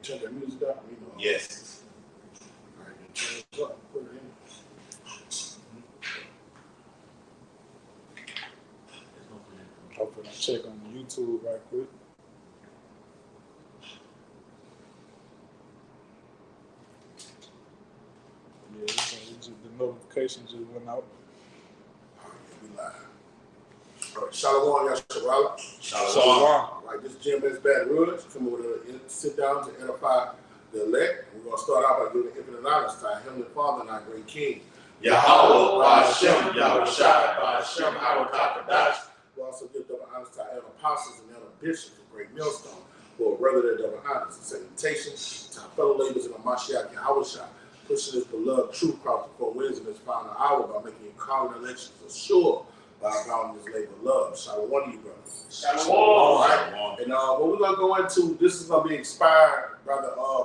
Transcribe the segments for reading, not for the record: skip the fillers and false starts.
Turn that music up. You know. Yes. All right, turn it up. Put it in. Hopefully, I'll check on YouTube right quick. Yeah, the notification just went out. We live. Shalom, Yasharala. Shalom. All right, this is Jim S. Baton Rouge. Come over to sit down to edify the elect. We're going to start out by giving infinite honors to our Heavenly Father and our great King. Yahweh, Ba'ashem, Yahushai, Ba'ashem, Harakakadash. We also give double honors to our elder apostles and elder bishops of Great Millstone, who are brother their double honors and salutations to our fellow laborers in the Mashiach Yahushai, pushing this beloved truth across the 4 winds in this final hour by making your calling elections assured by abounding this labor of love. Shalom to you, brother. Shalom. All right. And what we're going to go into, this is going to be inspired by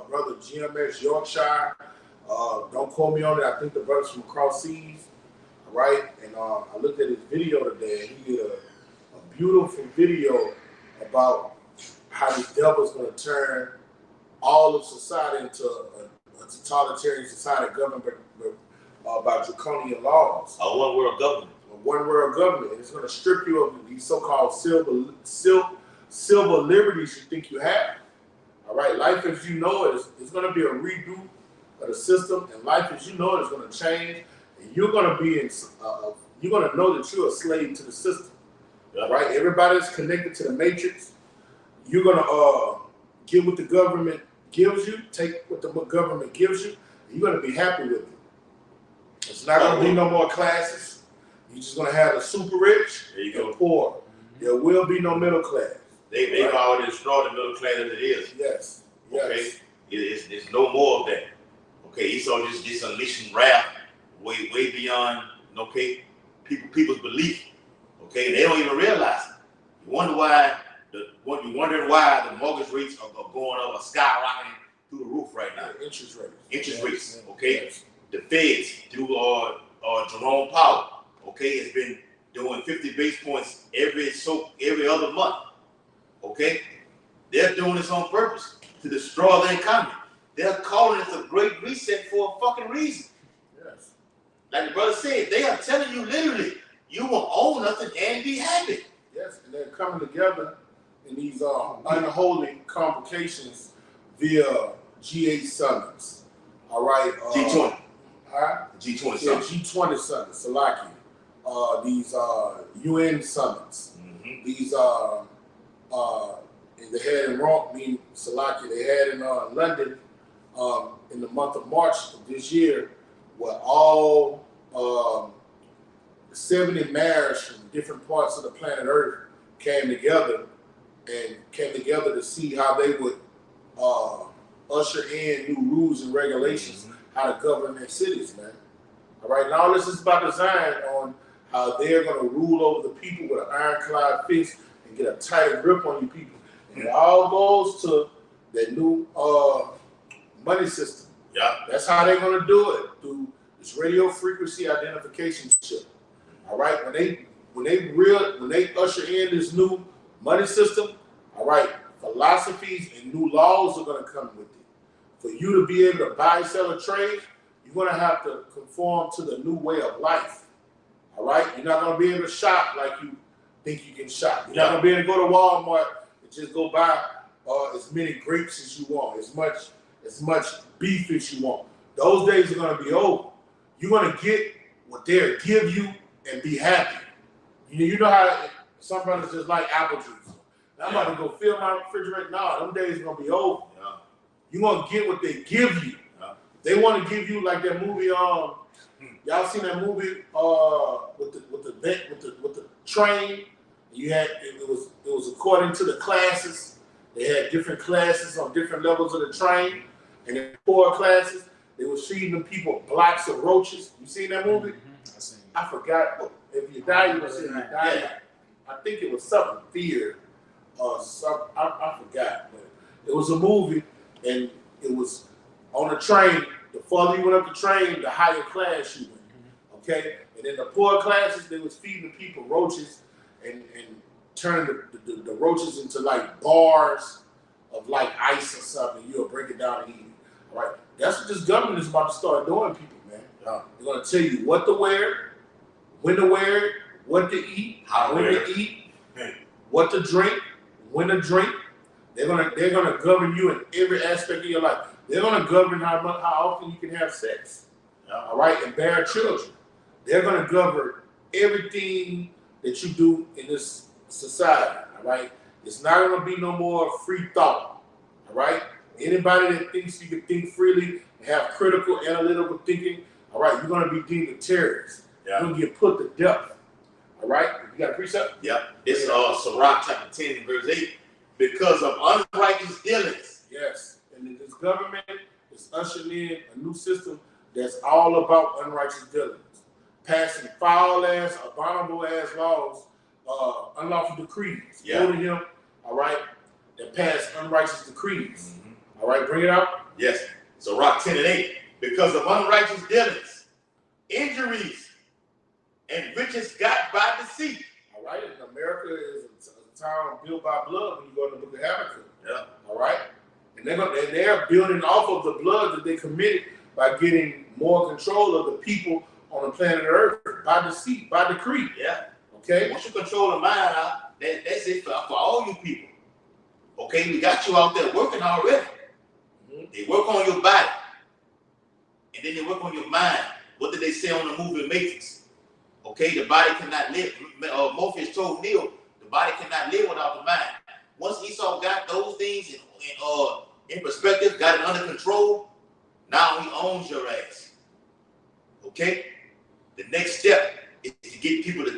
brother GMS Yorkshire. Don't quote me on it. I think the brother's from across seas. All right. And I looked at his video today, and he did a beautiful video about how the devil's going to turn all of society into a totalitarian society governed by draconian laws. A one world government. A one world government. And it's going to strip you of these so-called silver liberties you think you have. All right. Life as you know it is going to be a redo of the system, and life as you know it is going to change. And you're going to be you're going to know that you're a slave to the system. Yeah. Right? Everybody's connected to the matrix. You're going to get what the government gives you, take what the government gives you, and you're going to be happy with it. It's not going to be no more classes. You're just going to have the super rich and the poor. Mm-hmm. There will be no middle class. They've already destroyed the middle class as it is. Yes. Okay? It's no more of that. Okay? Esau just unleashing wrath way beyond, okay, people's belief. Okay? And they don't even realize it. You wonder why you're wondering why the mortgage rates are going up, are skyrocketing through the roof right now. Interest rates. Interest rates, okay? Yes. The feds, through Jerome Powell, okay, has been doing 50 base points every other month, okay? They're doing this on purpose to destroy the economy. They're calling it a great reset for a fucking reason. Yes. Like the brother said, they are telling you literally, you will own nothing and be happy. Yes, and they're coming together in these unholy complications via G8 summits. All right. G20. Huh? G20 summits. Yeah, G20 summits, Salaki. These UN summits. Mm-hmm. These they had in Rome, Salaki, they had in London in the month of March of this year, where all 70 mayors from different parts of the planet Earth came together to see how they would usher in new rules and regulations, mm-hmm. how to govern their cities, man. All right, and all this is by design on how they're going to rule over the people with an ironclad fist and get a tighter grip on you people. And it all goes to that new money system. Yeah, that's how they're going to do it, through this radio frequency identification chip. All right, when they usher in this new money system, all right, philosophies and new laws are going to come with it. For you to be able to buy, sell, or trade, you're going to have to conform to the new way of life. All right, you're not going to be able to shop like you think you can shop. You're not going to be able to go to Walmart and just go buy as many grapes as you want, as much beef as you want. Those days are going to be over. You're going to get what they'll give you and be happy. You know how some brothers just like apple juice. Now I'm about to go fill my refrigerator. No, them days are going to be over. Yeah. You're going to get what they give you. Yeah. They want to give you like that movie. Y'all seen that movie with the train? It was according to the classes. They had different classes on different levels of the train, and in poor classes, they were feeding them people blocks of roaches. You seen that movie? Mm-hmm. I forgot. If you die, you will see. Yeah. I think it was something fear or something. I forgot, but it was a movie, and it was on a train. The farther you went up the train, the higher class you went. Okay, and in the poor classes, they was feeding the people roaches and turning the roaches into like bars of like ice or something, you'll break it down and eat it. All right, that's what this government is about to start doing, people, man. They're gonna tell you what to wear, when to wear it, what to eat, when to eat, what to drink, when to drink. They're gonna govern you in every aspect of your life. They're gonna govern how often you can have sex. All right, and bear children. They're gonna govern everything that you do in this society. All right, it's not gonna be no more free thought. All right, anybody that thinks you can think freely and have critical, analytical thinking, all right, you're gonna be deemed a terrorist. You're gonna get put to death. All right, you got a precept? Yep. It's Sirach chapter 10 verse 8. Because of unrighteous dealings. Yes, and this government is ushering in a new system that's all about unrighteous dealings, passing foul-ass, abominable-ass laws, unlawful decrees. Yeah. Go to him, all right, that pass unrighteous decrees. All right, bring it out. Yes. So Rock 10 and 8. Because of unrighteous dealings, injuries, and riches got by deceit. All right, and America is a town built by blood when you go to the book of Habakkuk. Yeah. All right, and they're building off of the blood that they committed by getting more control of the people on the planet Earth by deceit, by decree. Yeah. Okay. Once you control the mind, that's it for all you people. Okay, we got you out there working already. They work on your body, and then they work on your mind. What did they say on the movie Matrix? Okay, the body cannot live. Morpheus told Neo, the body cannot live without the mind. Once Esau got those things in perspective, got it under control, now he owns your ass. Okay? The next step is to get people to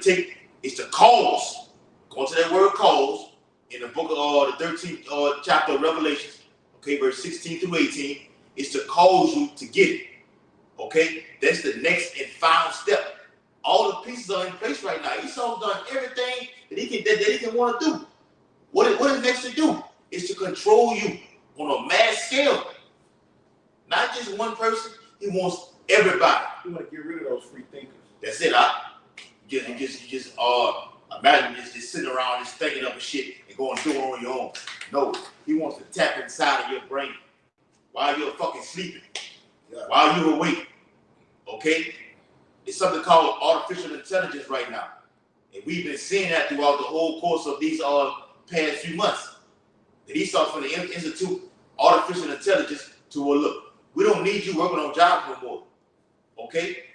is to cause. Go to that word cause in the book of the 13th chapter of Revelation, okay, verse 16 through 18, is to cause you to get it. Okay? That's the next and final step. All the pieces are in place right now. Esau's done everything that he can want to do. What is next to do is to control you on a mass scale. Not just one person. He wants everybody. You want to get rid of those free thinkers. That's it. You just imagine just sitting around just thinking up a shit and going and doing it on your own. No, he wants to tap inside of your brain while you're fucking sleeping, while you're awake. Okay? It's something called artificial intelligence right now. And we've been seeing that throughout the whole course of these past few months. That Esau from the Institute Artificial Intelligence to look, we don't need you working on jobs no more. Okay?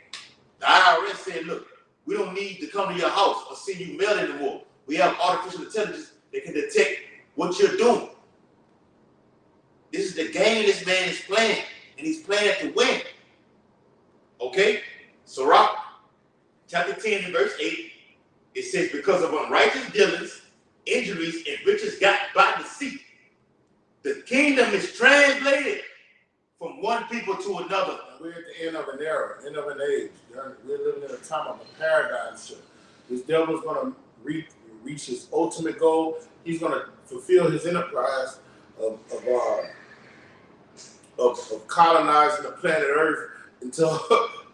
The IRS said, look, we don't need to come to your house or send you mail anymore. We have artificial intelligence that can detect what you're doing. This is the game this man is playing, and he's playing to win. Okay? Sirach, chapter 10 and verse 8, it says, because of unrighteous dealings, injuries, and riches got by deceit, the kingdom is translated from one people to another. We're at the end of an era, end of an age. We're living in a time of a paradigm shift. This devil's going to reach his ultimate goal. He's going to fulfill his enterprise of colonizing the planet Earth into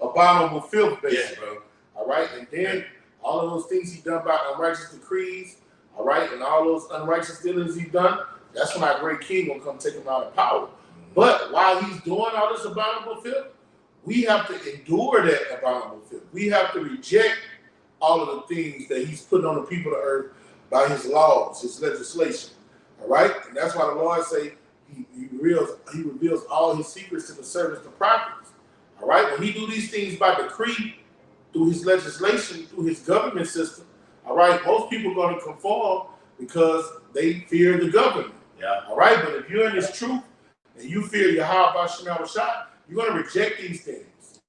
abominable filth, basically. Yeah, bro. All right, and then all of those things he done by unrighteous decrees, all right, and all those unrighteous dealings he done, that's when our great king will come take him out of power. But while he's doing all this abominable filth, we have to endure that abominable filth. We have to reject all of the things that he's putting on the people of earth by his laws, his legislation. All right? And that's why the Lord say he reveals all his secrets to the servants, the prophets. All right? When he do these things by decree, through his legislation, through his government system, all right, most people are going to conform because they fear the government. Yeah. All right? But if you're in this truth, and you fear Yahweh Shema Shah, you're going to reject these things.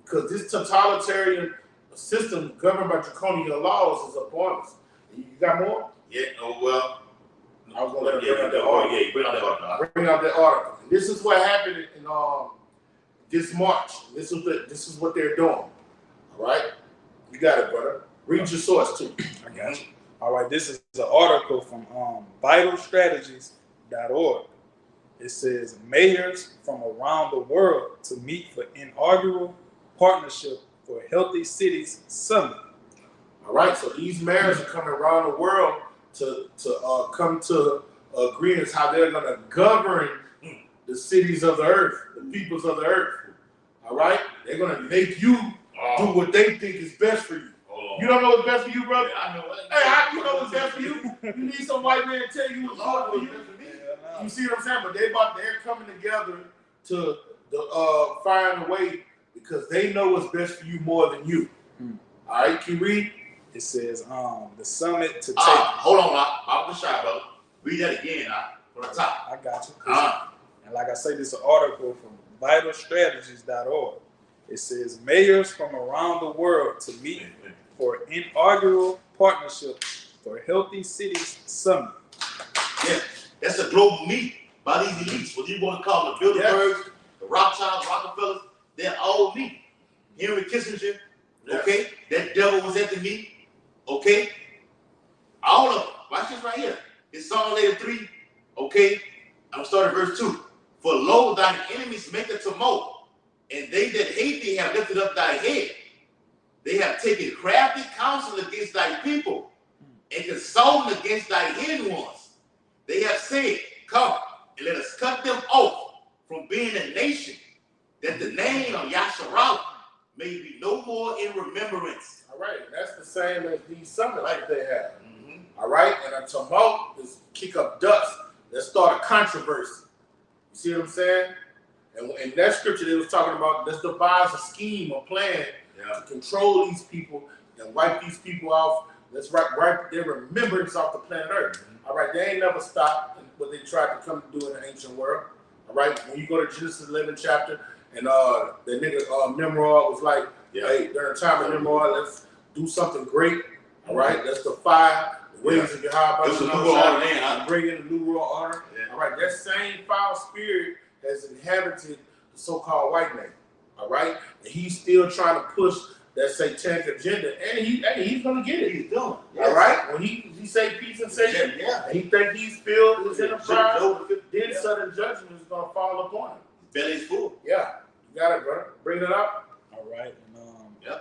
Because this totalitarian system governed by draconian laws is upon us. You got more? Yeah, oh, well. I was going to bring out that article. Yeah, bring out that article. Bring out that article. And this is what happened in this March. This is what they're doing. All right? You got it, brother. Read your source, too. I got you. All right, this is an article from vitalstrategies.org. It says, mayors from around the world to meet for inaugural partnership for Healthy Cities Summit. All right, so these mayors are coming around the world to come to agreements how they're going to govern the cities of the earth, the peoples of the earth. All right? They're going to make you do what they think is best for you. You don't know what's best for you, brother? Yeah, I know. Hey, how you know what's best for you? You need some white man to tell you what's good for you. You see what I'm saying? But they're coming together to find a way because they know what's best for you more than you. All right, can you read? It says, the summit to take. Hold on, I'm shy, brother. Read that again, from the top. I got you. And like I say, this is an article from vitalstrategies.org. It says, mayors from around the world to meet for inaugural partnership for Healthy Cities Summit. Yeah, that's a global meet by these elites. What you want to call the Bilderbergs, the Rothschilds, Rockefellers, they're all meet. Henry Kissinger, okay? That devil was at the meet, okay? All of them. Watch this right here. It's Psalm 83, okay? I'm starting verse 2. For lo, thine enemies make a tumult, and they that hate thee have lifted up thy head. They have taken crafty counsel against thy people, and consulted against thy hidden ones. They have said, come, and let us cut them off from being a nation, that the name of Yasharallah may be no more in remembrance. All right, that's the same as these summits that they have. All right, and a tumult is kick up dust. Let's start a controversy. You see what I'm saying? And in that scripture, they was talking about let's devise a scheme, a plan to control these people and wipe these people off. Let's wipe their remembrance off the planet Earth. All right, they ain't never stopped what they tried to come to do in the ancient world. All right, when you go to Genesis 11 chapter, and the nigga Nimrod was like, hey, during the time of Nimrod, let's do something great. All right, let's defy the ways of Yahweh. Bring in the new world order. All right, that same foul spirit has inhabited the so-called white man. All right, and he's still trying to push that satanic agenda, and he's gonna get it. He's doing. All right, when he say peace and safety, and he think he's filled his enterprise, then sudden judgment is gonna fall upon him. Belly's full. Yeah, you got it, brother. Bring it up. All right, and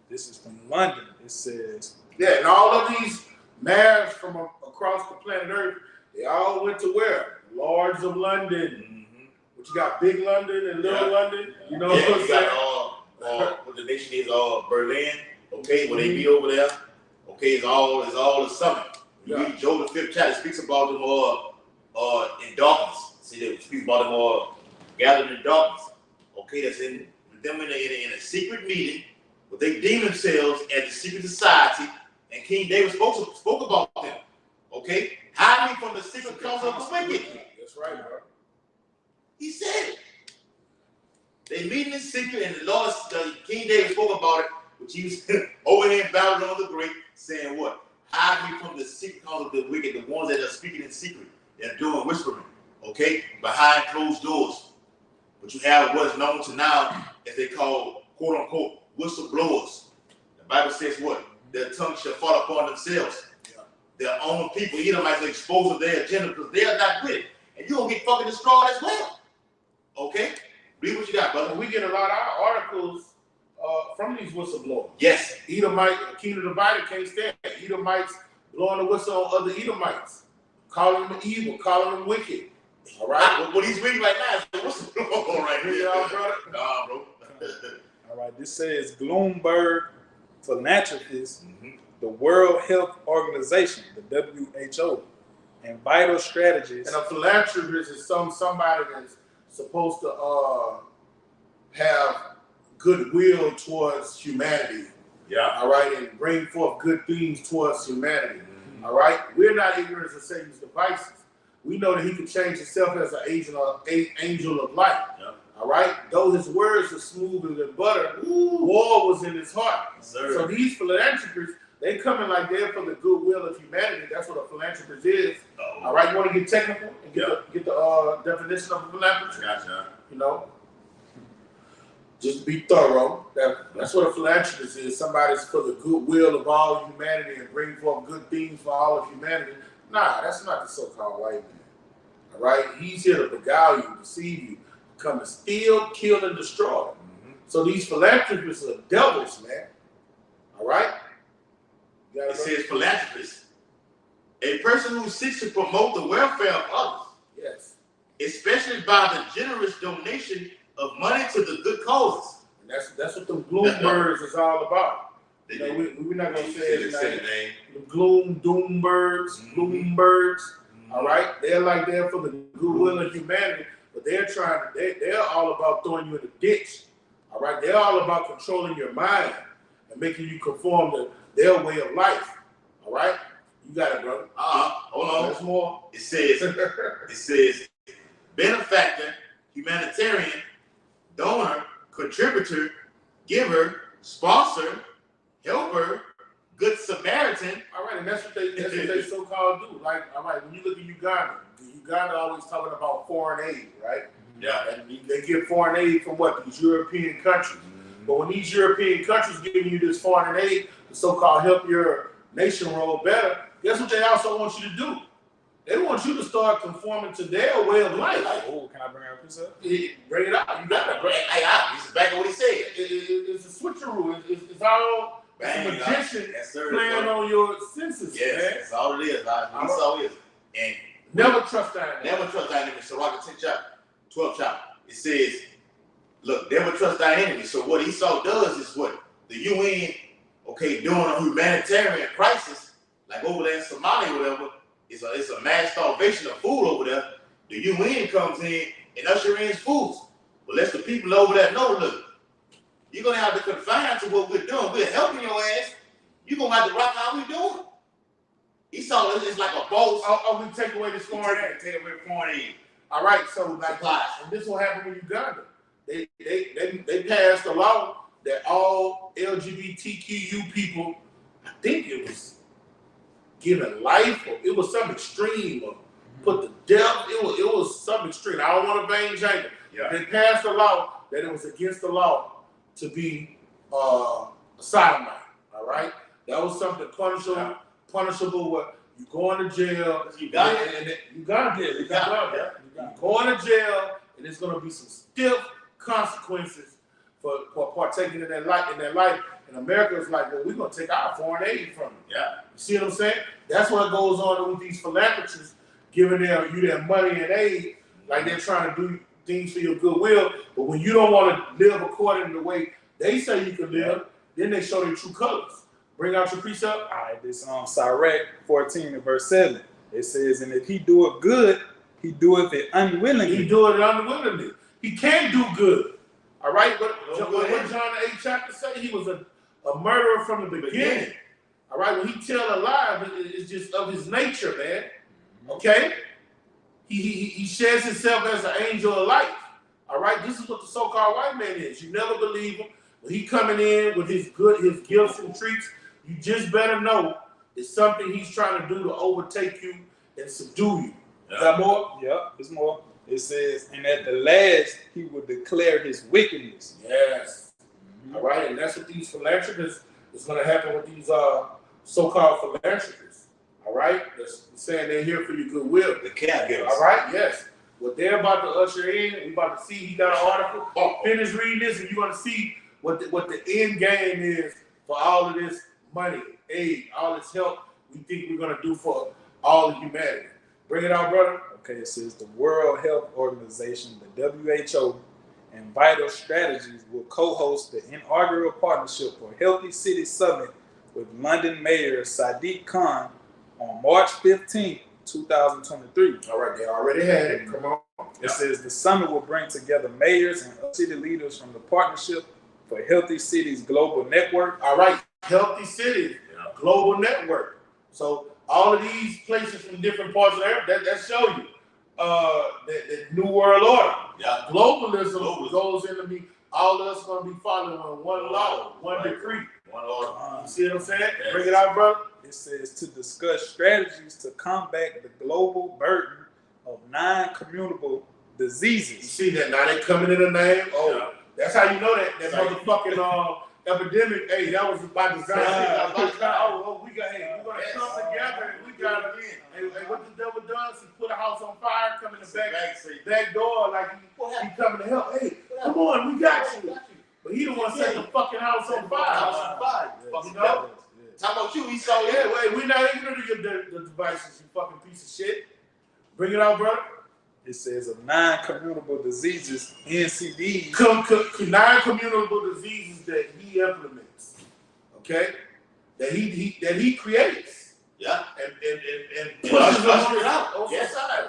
this is from London. It says, and all of these mayors from across the planet Earth, they all went to where? Lords of London. But you got Big London and Little London. You know what I'm saying? What the nation is Berlin, okay, when they meet over there, okay, it's all the summit. You read Joel the 5th chapter, it speaks about them in darkness. See, it speaks about them gathered in darkness. Okay, that's in them in a secret meeting, but they deem themselves as the secret society, and King David spoke about them. Okay, hide me from the secret counsel of the wicked. That's right, bro. He said it. They meet in secret, and King David spoke about it, which he was over here in Babylon the Great, saying what? Hide me from the secret counsel of the wicked, the ones that are speaking in secret. They're doing whispering, okay, behind closed doors. But you have what is known to now as they call, quote unquote, whistleblowers. The Bible says what? Their tongue shall fall upon themselves. Their own people, Edomites, expose of their agenda because they are not with it. And you're going to get fucking destroyed as well. Okay? Read what you got, brother. We get a lot of our articles from these whistleblowers. Yes. Edomite, King of the Bible can't stand it. Edomites blowing the whistle on other Edomites, calling them evil, calling them wicked. All right? What he's reading right now is the whistleblower right here. Brother? Nah, bro. all right, this says Bloomberg philanthropist, the World Health Organization, the WHO, and Vital Strategies. And a philanthropist is somebody that's supposed to have goodwill towards humanity. All right, and bring forth good things towards humanity. All right, we're not ignorant of Satan's devices. We know that he can change himself as an angel of light. All right, though his words are smoother than butter, war was in his heart. So these philanthropists, they coming like they're for the goodwill of humanity. That's what a philanthropist is. All right, you want to get technical and get the definition of a philanthropist? Gotcha. You know, just be thorough. That's what a philanthropist is. Somebody's for the goodwill of all humanity and bring forth good things for all of humanity. Nah, that's not the so-called white man. All right, he's here to beguile you, deceive you, come to steal, kill, and destroy. So these philanthropists are devils, man. All right. It says philanthropist. A person who seeks to promote the welfare of others. Yes. Especially by the generous donation of money to the good causes. And that's what the Bloombergs is all about. They You know, we're not gonna say his the name. name. The Doombergs, Bloombergs. All right, they're like there for the goodwill of humanity, but they're all about throwing you in the ditch. All right, they're all about controlling your mind and making you conform to their way of life. All right, you got it, brother. Hold on. There's more. It says benefactor, humanitarian, donor, contributor, giver, sponsor, helper, good Samaritan. All right, and that's what they so-called do. Like, all right, when you look at Uganda always talking about foreign aid, right? Yeah. And they get foreign aid from what? These European countries. Mm-hmm. But when these European countries giving you this foreign aid to so-called help your nation roll better, guess what they also want you to do? They want you to start conforming to their way of life. Oh, can I bring out this up? Bring it out. You got it. Bring it out. This is back what he said. It's a switcheroo. It's all a magician playing on your senses. Yes, man. that's all it is. That's all it is. And never trust that. Never trust thy enemy. So I can take chapter 12 chapter. It says, look, never trust thy enemy. So what Esau does is what the UN, during a humanitarian crisis, like over there in Somalia or whatever, it's a mass starvation of food over there. The UN comes in and usher in foods. But let the people over there know, look, you're gonna have to confine to what we're doing. We're helping your ass. You're gonna have to rock how we doing. Esau is like a boss. We take away the foreign aid. Take away foreign aid. All right, so like, and this will happen in Uganda. They passed a law that all LGBTQ people, I think it was given life, or it was some extreme, or put to death. It was some extreme. I don't want to vain jangle. Yeah. They passed a law that it was against the law to be a sodomite. All right, that was something punishable. What you going to jail? You got it. You going to jail, and there's going to be some stiff consequences for partaking in that life. And America is like, well, we're going to take our foreign aid from you. Yeah. You see what I'm saying? That's what goes on with these philanthropists, giving you their money and aid, like they're trying to do things for your goodwill. But when you don't want to live according to the way they say you can live, then they show their true colors. Bring out your precept. All right, this Sirach 14 and verse 7. It says, and if he do it good, he doeth it unwillingly. He do it unwillingly. He can't do good. All right, but what John 8 chapter say? He was a murderer from the beginning. All right, when he tell a lie, it's just of his nature, man. Okay? He shares himself as an angel of light. All right, this is what the so-called white man is. You never believe him. When he coming in with his gifts and treats, you just better know it's something he's trying to do to overtake you and subdue you. Yeah. Is that more? Yep, there's more. It says, and at the last, he will declare his wickedness. Yes. All right, and that's what these philanthropists is going to happen with these so-called philanthropists. All right, that's saying they're here for your goodwill. The caregivers. All right, yes. What they're about to usher in, we about to see. He got an article. Finish reading this, and you're going to see what the end game is for all of this money, aid, all this help we think we're going to do for all of humanity. Bring it out, brother. Okay, it says the World Health Organization, the WHO, and Vital Strategies will co-host the inaugural partnership for Healthy City Summit with London Mayor Sadiq Khan on March 15, 2023. All right, they already had it. Come on. It says the summit will bring together mayors and city leaders from the Partnership for Healthy Cities Global Network. All right, Healthy Cities Global Network. So all of these places from different parts of the earth, that show you the New World Order. Yeah. Globalism goes into me. All of us going to be following one law, one decree. One order. You see what I'm saying? Yes. Bring it out, brother. It says to discuss strategies to combat the global burden of non-communicable You diseases. see that now they coming in the name. Oh, Yeah. that's how you know that motherfucking epidemic. Hey, that was by design. We got. Hey, we're gonna come together. And we got again. Hey, what the devil does? He put a house on fire, come in the back door, like he coming to help. Hey, come on, we got you. But he the one set the fucking house on fire. You know? Talk about you, he saw Yeah, wait, we're not ignorant of the devices, you fucking piece of shit. Bring it out, brother. It says of non-communicable diseases, NCDs. Non-communicable diseases that he implements, okay? That he creates. Yeah. And pushes us it out. on Yes. society.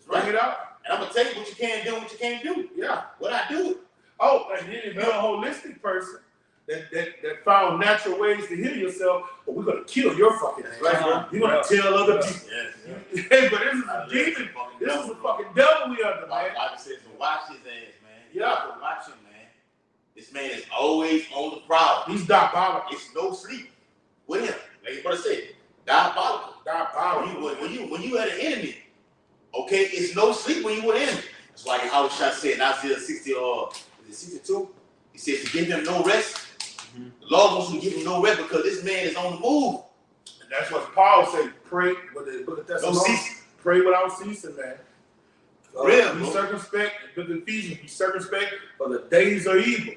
Right. Bring it out. And I'm gonna tell you what you can do and what you can't do. Yeah. What I do. Oh, and then if you're a holistic person that found natural ways to heal yourself, but we're gonna kill your fucking ass. Right, bro. You're gonna tell other people. Yes. Hey, but this is a demon. This is a fucking devil we under, man. Bible says to watch his ass, man. Yeah. Watch him, man. This man is always on the prowl. He's diabolical. It's no sleep with him. Like your brother said, diabolical. Diabolical. When you had an enemy, okay, it's no sleep when you with an enemy. That's why Howard Shot said in Isaiah 60 62, he says to give him no rest. Mm-hmm. The Lord wants to give him no rest because this man is on the move. And that's what Paul said. Pray, No ceasing. Pray without ceasing, man. Real, be bro. circumspect. Book of Ephesians, be circumspect, for the days are evil.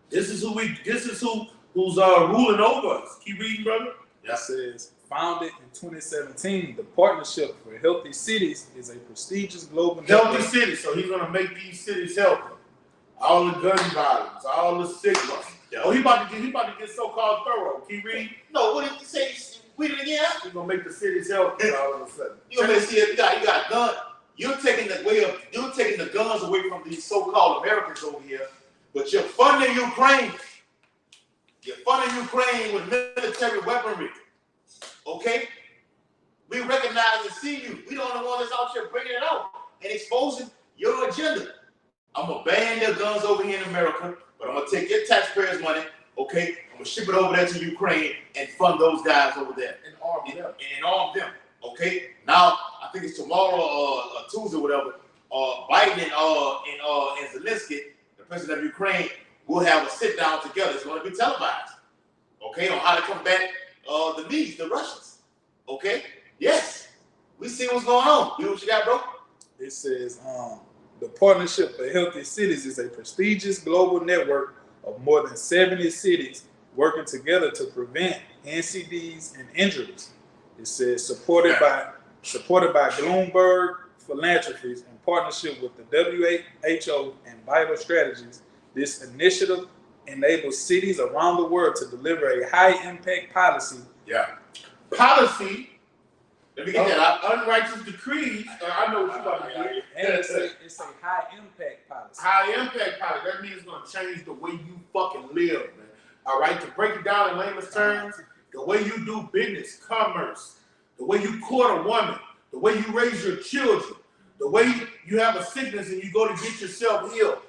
This is who's ruling over us. Keep reading, brother. It says, founded in 2017, the Partnership for Healthy Cities is a prestigious global Healthy network. cities. So he's gonna make these cities healthy. All the gun violence, all the sickness. Yeah. Oh, he about to get so-called thorough. Keep reading. No, what did he say? Read it again. He's gonna make the cities healthy all of a sudden. You gonna see it, you got a gun. You're taking the guns away from these so-called Americans over here, but you're funding Ukraine. You're funding Ukraine with military weaponry. Okay? We recognize and see you. We don't know the one that's out here bringing it out and exposing your agenda. I'm gonna ban their guns over here in America, but I'm gonna take your taxpayers' money, okay? I'm gonna ship it over there to Ukraine and fund those guys over there. And arm them. And arm them. Okay? Now, I think it's tomorrow or Tuesday or whatever, Biden and Zelensky, the president of Ukraine, will have a sit down together. It's gonna be televised. Okay, on how to combat the Russians. Okay? Yes. We see what's going on. You know what you got, bro? It says, the Partnership for Healthy Cities is a prestigious global network of more than 70 cities working together to prevent NCDs and injuries. It says supported by Bloomberg Philanthropies in partnership with the WHO and Vital Strategies. This initiative enables cities around the world to deliver a high-impact policy. Yeah. Policy. Let me get that out. Unrighteous decrees. I know what you're about to do. And it's a high-impact policy. High impact policy. That means it's gonna change the way you fucking live, man. All right. To break it down in layman's terms, the way you do business, commerce, the way you court a woman, the way you raise your children, the way you have a sickness and you go to get yourself healed.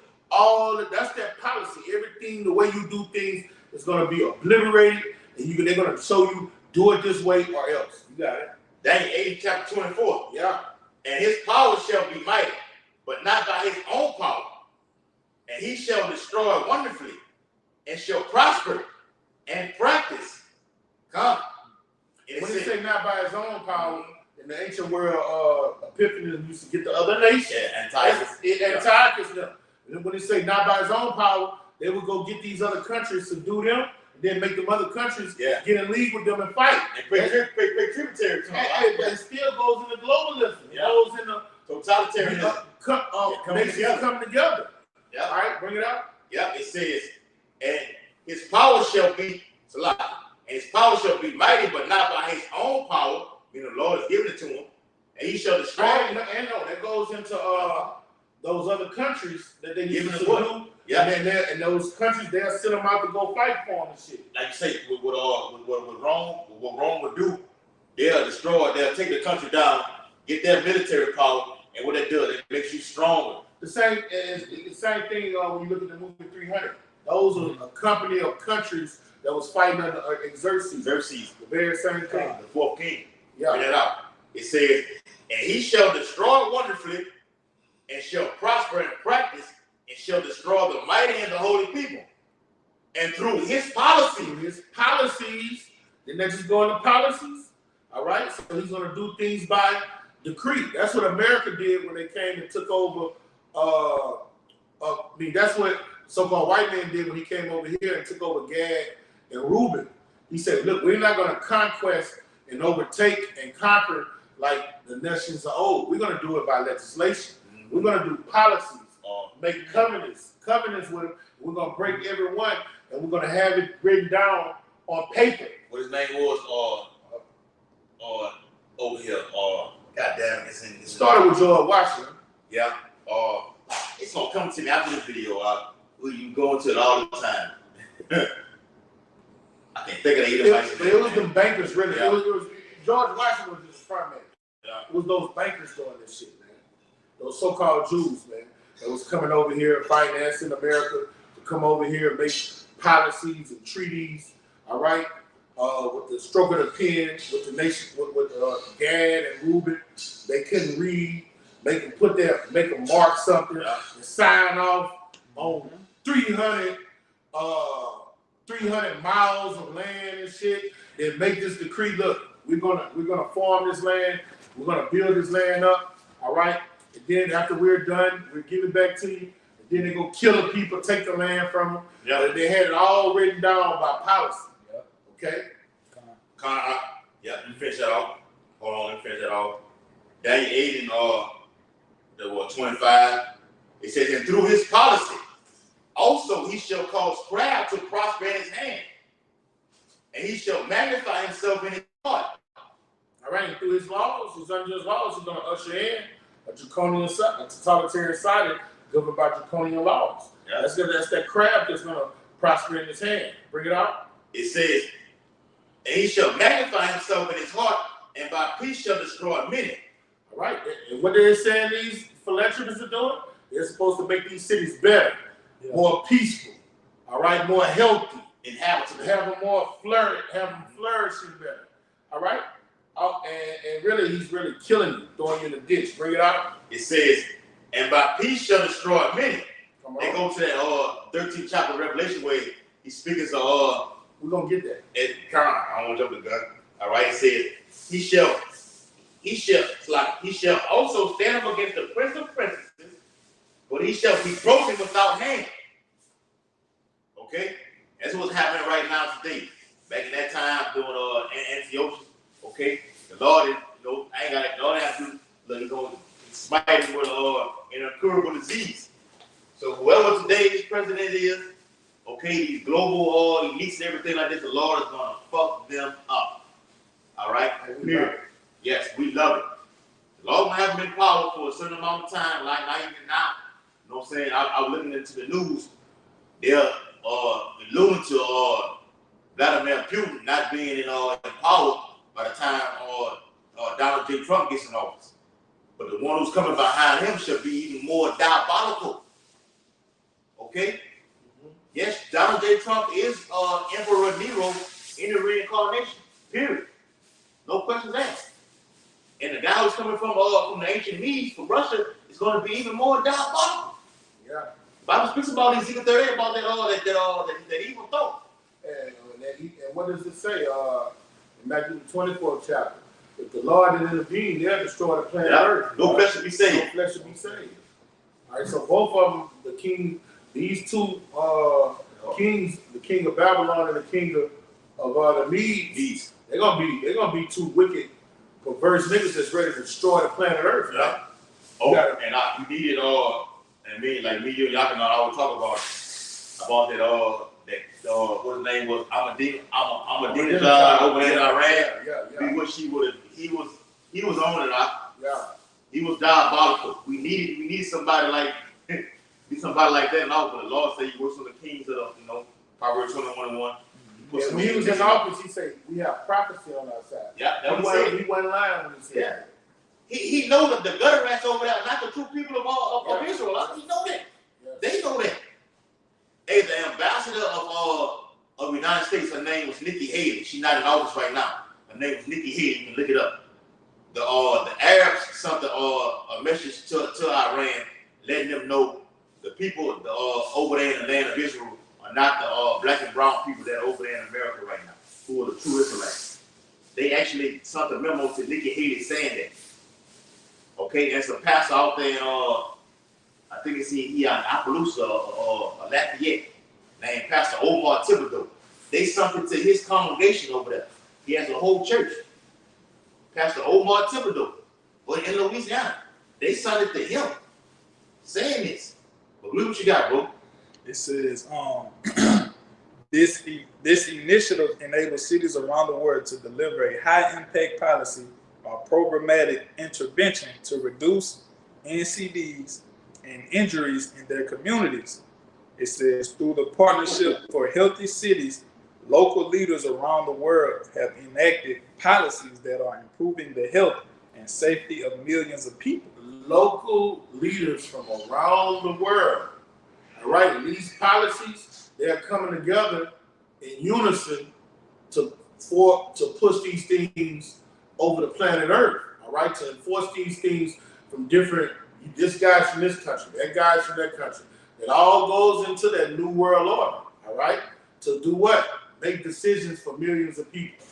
That's that policy. Everything, the way you do things is gonna be obliterated, and they're gonna show you do it this way or else. You got it. Daniel 8, chapter 24. Yeah. And his power shall be mighty, but not by his own power. And he shall destroy wonderfully, and shall prosper and practice. Come. And When he say not by his own power, in the ancient world, Epiphany used to get the other nation. yeah, Antiochus. Antiochus them. And when they say not by his own power, they would go get these other countries to do them, and then make them other countries get in league with them and fight. And pay tributary to him. But it still goes into globalism. It goes into Totalitarianism. nations coming together. Yeah. All right, bring it out. Yeah, it says, and his power shall be, and his power shall be mighty, but not by his own power. The Lord has given it to him, and he shall destroy. And that goes into those other countries that they used to do. Yeah. And those countries, they'll send them out to go fight for them and shit. Like you say, what Rome would do, they'll destroy, they'll take the country down, get their military power, and what they do, it makes you stronger. The same thing when you look at the movie 300. Those are a company of countries that was fighting under Xerxes. The very same thing. The fourth king. Yeah. Bring that out. It says, and he shall destroy wonderfully, and shall prosper in practice, and shall destroy the mighty and the holy people. And through his policies, didn't that just go into policies? All right, so he's going to do things by decree. That's what America did when they came and took over. That's what so-called white man did when he came over here and took over Gad and Reuben. He said, look, we're not going to conquest and overtake and conquer like the nations of old. We're going to do it by legislation. We're going to do policies, make covenants with them. We're going to break every one, and we're going to have it written down on paper. What his name was, over here, goddamn, it Started with George Washington. Yeah, it's gonna come to me after this video. You go into it all the time. I can't think of it was the bankers, really. Yeah. It was George Washington was just front man. Yeah. It was those bankers doing this shit, man. Those so-called Jews, man, that was coming over here financing America to come over here and make policies and treaties. All right, with the stroke of the pen, with the nation, with Gad and Reuben, they couldn't read. Make them mark something and sign off on 300 miles of land and shit. Then make this decree. Look, we're gonna farm this land. We're gonna build this land up. All right. And then after we're done, we'll give it back to you. And then they go kill the people, take the land from them. Yeah. But they had it all written down by policy. Yep. Okay. Yeah, you finish that off. Hold on, let me finish that off. Daniel 8 and 25. It says, and through his policy, also he shall cause craft to prosper in his hand, and he shall magnify himself in his heart. All right, and through his laws, his unjust laws, he's going to usher in a draconian, a totalitarian society governed by draconian laws. Yeah. That's that craft that's going to prosper in his hand. Bring it out. It says, and he shall magnify himself in his heart, and by peace shall destroy many. All right, and what they're saying these philanthropists are doing, they're supposed to make these cities better, more peaceful, all right, more healthy, Inhabitable. have them flourishing better, all right? And really, he's really killing you, throwing you in the ditch. Bring it out. It says, and by peace shall destroy many. Come They on. go to that 13th chapter of Revelation where he's speaking to We're going to get that. I don't want to jump the gun. All right, it says, he shall also stand up against the prince of princesses, but he shall be broken without hand. Okay? That's what's happening right now today. Back in that time, doing Antiochus, okay? The Lord, I ain't got it. Lord have to do, he's going to smite him with an incurable disease. So whoever today's president is, okay, these global elites and everything like this, the Lord is going to fuck them up. All right? Period. Yes, we love it. The Lord have been in power for a certain amount of time, like not even now. You know what I'm saying? I was looking into the news. They're alluding to Vladimir Putin not being in power by the time Donald J. Trump gets in office. But the one who's coming behind him should be even more diabolical. Okay? Mm-hmm. Yes, Donald J. Trump is Emperor Nero in the reincarnation. Period. No questions asked. And the guy who's coming from the ancient Medes, from Russia, is going to be even more diabolical. Yeah. The Bible speaks about Ezekiel 38 about that evil thought. And what does it say in Matthew 24th chapter? If the Lord didn't intervene, they'll destroy the planet Earth. No flesh should be saved. No flesh should be saved. All right, so both of them, these two kings, the king of Babylon and the king of the Medes, they're gonna be two wicked, perverse niggas that's ready to destroy the planet Earth. Yeah. Right? Oh, we needed and me, like me, y'all can always talk about that what his name was, Ahmadinejad over there in Iran. Yeah. We wish he was on it. Yeah. He was diabolical. We need somebody like that in office. The Lord said he works on the kings of the, Proverbs 21:1. Yeah, when he was in office, he said, we have prophecy on our side. Yeah, that's what he said. He wasn't lying when he said that. He knows that the gutter rats over there are not the true people of Israel. He know that. Yeah. They know that. Hey, the ambassador of the United States, her name was Nikki Haley. She's not in office right now. Her name was Nikki Haley. You can look it up. The Arabs sent a message to Iran, letting them know the people over there in the land of Israel are not the black and brown people that are over there in America right now, who are the true Israelites. They actually sent a memo to Nikki Haley saying that. Okay, and some pastor out there in, I think it's he in Appaloosa or Lafayette, named Pastor Omar Thibodeau. they sent it to his congregation over there. He has a whole church. Pastor Omar Thibodeau, but in Louisiana, they sent it to him, saying this. But look what you got, bro. It says, this initiative enables cities around the world to deliver a high-impact policy or programmatic intervention to reduce NCDs and injuries in their communities. It says, through the Partnership for Healthy Cities, local leaders around the world have enacted policies that are improving the health and safety of millions of people. Local leaders from around the world, all right, and these policies, they are coming together in unison to push these things over the planet Earth, all right, to enforce these things from different, this guy's from this country, that guy's from that country. It all goes into that new world order, all right, to do what? Make decisions for millions of people.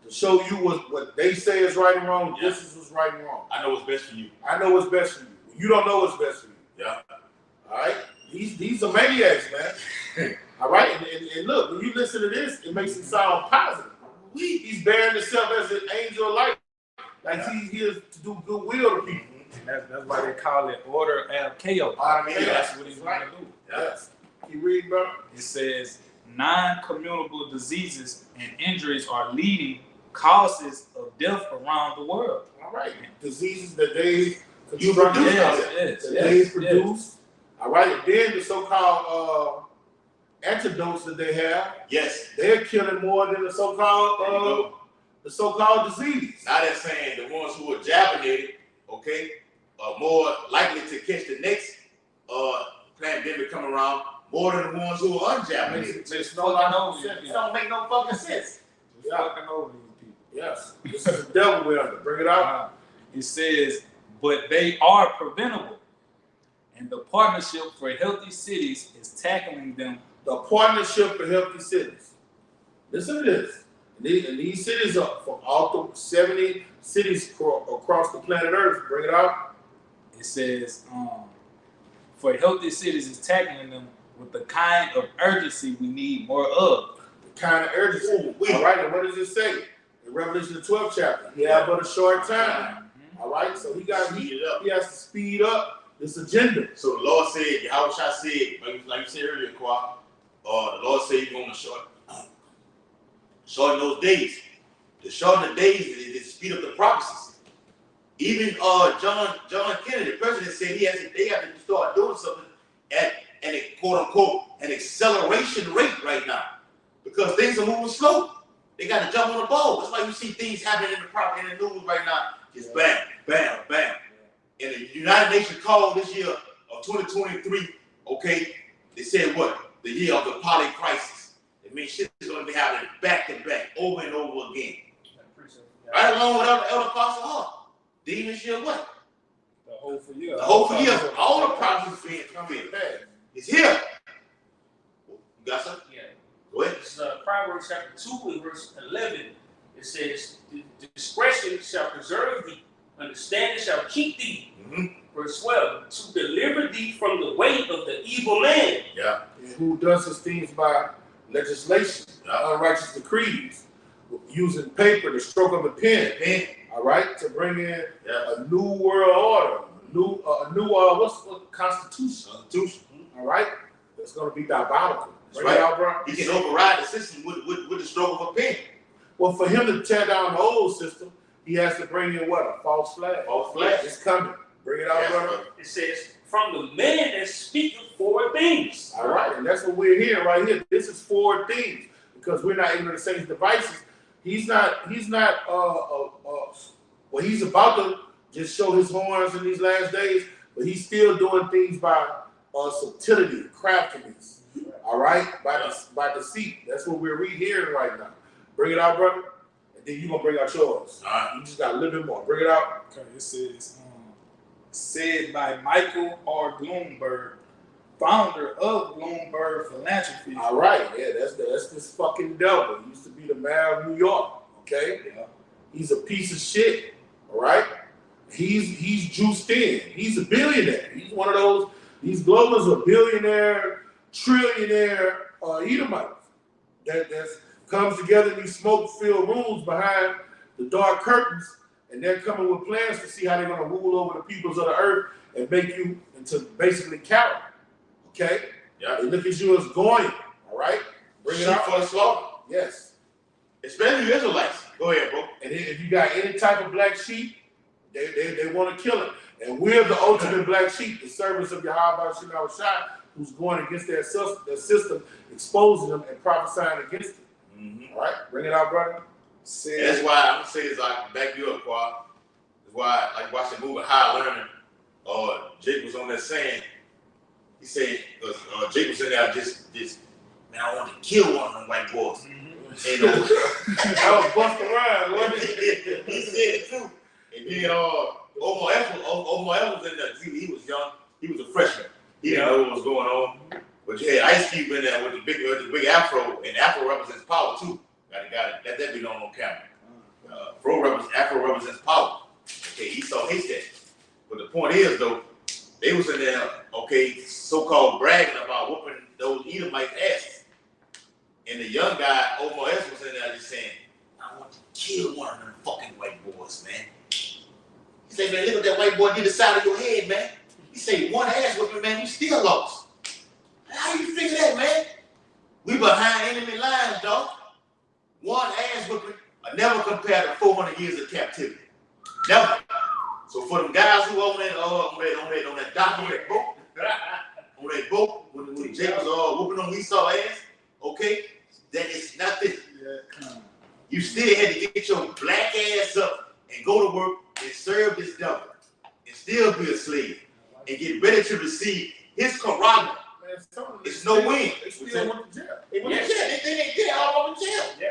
To show you what they say is right and wrong, this is what's right and wrong. I know what's best for you. I know what's best for you. You don't know what's best for you. Yeah. All right? These are maniacs, man. All right? And look, when you listen to this, it makes him sound positive. He's bearing himself as an angel of light. Like he's here to do goodwill to people. And that's why they call it order ad chaos. That's what he's trying to do. Yes. You read, bro? It says, non-communicable diseases and injuries are leading causes of death around the world. All right. Diseases that they produce. All right. And then the so-called antidotes that they have. Yes. They're killing more than the so-called disease. Now they're saying the ones who are jabbing, okay, are more likely to catch the next pandemic come around more than the ones who are unjabbing. It don't make no fucking sense. Fucking over these people. Yes. This is the devil we're under. Bring it out. It says, but they are preventable. And the Partnership for Healthy Cities is tackling them. The Partnership for Healthy Cities. Listen to this. And these cities are from all the 70 cities across the planet Earth. Bring it out. It says, for healthy cities is tackling them with the kind of urgency we need more of. The kind of urgency. All right, and what does it say? In Revelation the 12th chapter. Yeah, but a short time. All right, so he has to speed up this agenda. So the Lord said, Yahushua said, like you said earlier, Kwa, the Lord said he's going to shorten those days. To shorten the days is to speed up the prophecies. Even John Kennedy, the president, said they have to start doing something at an quote unquote an acceleration rate right now because things are moving slow. They got to jump on the ball. That's why you see things happening in the news right now. Just bam, bam, bam. And the United Nations call this year of 2023, okay, they said what? The year of the poly crisis. It means shit is going to be happening back to back, over and over again. Right along with Elder Apostle Hall. Demon shit what? The hope for years. The hope for years. All the prophecies being fulfilled. It's here. You got something? Yeah. Go ahead. It's Proverbs chapter 2 and verse 11. It says, discretion shall preserve thee, understanding shall keep thee. Verse 12, to deliver thee from the way of the evil man. Yeah. And who does his things by legislation, unrighteous decrees, using paper, the stroke of a pen. All right, to bring in a new world order, a new what constitution. All right, it's going to be diabolical. That's right, out, bro. He can override the system with the stroke of a pen. Well, for him to tear down the old system, he has to bring in what? A false flag. False flag. It's coming. Bring it out, brother. It says, from the man that speaketh forward things. All right, and that's what we're hearing right here. This is forward things because we're not ignorant of Satan's devices. He's not. Well, he's about to just show his horns in these last days, but he's still doing things by subtlety, craftiness. All right, by deceit. That's what we're hearing right now. Bring it out, brother, and then you're gonna bring out yours. All right. You just got a little bit more. Bring it out. Okay, it says, said by Michael R. Bloomberg, founder of Bloomberg Philanthropy. All right, yeah, that's this fucking devil. He used to be the mayor of New York. Okay, he's a piece of shit. All right, he's juiced in. He's a billionaire. He's one of those. These globalists are billionaire, trillionaire Edomites. that comes together in these smoke-filled rooms behind the dark curtains, and they're coming with plans to see how they're going to rule over the peoples of the earth and make you into basically cattle. Okay? Yeah. They look at you as going. All right? Bring it Sheep out. for the slaughter. Yes. Especially the Israelites. Go ahead, bro. And if you got any type of black sheep, they want to kill it. And we're the ultimate black sheep, the servants of Yahweh Shai, who's going against their system, exposing them and prophesying against it. All right? Bring it out, brother. And that's why I'm gonna say this, I back you up, Quad. That's why I like watching the movie High Learning. Jake was on there saying, he said, Jake was in there just man, I want to kill one of them white boys. And I was busting around, wasn't it? he said it too. And then Omar F was in there. He was young. He was a freshman. He didn't know what was going on. But you had Ice Cube in there with the big afro, and afro represents power too. Got it. Let that be known on camera. Afro represents power. Okay, Esau hates that. But the point is, though, they was in there, okay, so-called bragging about whooping those Edomites' asses. And the young guy, Omar S, was in there just saying, I want to kill one of them fucking white boys, man. He said, man, look what that white boy did to the side of your head, man. He said, one ass whooping, man, you still lost. How do you figure that, man? We behind enemy lines, dog. One ass whooping are never compared to 400 years of captivity. Never. So for them guys who on that dock, on that boat, when Jake was whooping on Esau ass, okay, that is nothing. You still had to get your black ass up and go to work and serve this devil and still be a slave and get ready to receive his karama. It's no win. They still went to jail. They went to jail. They all over jail. Yeah.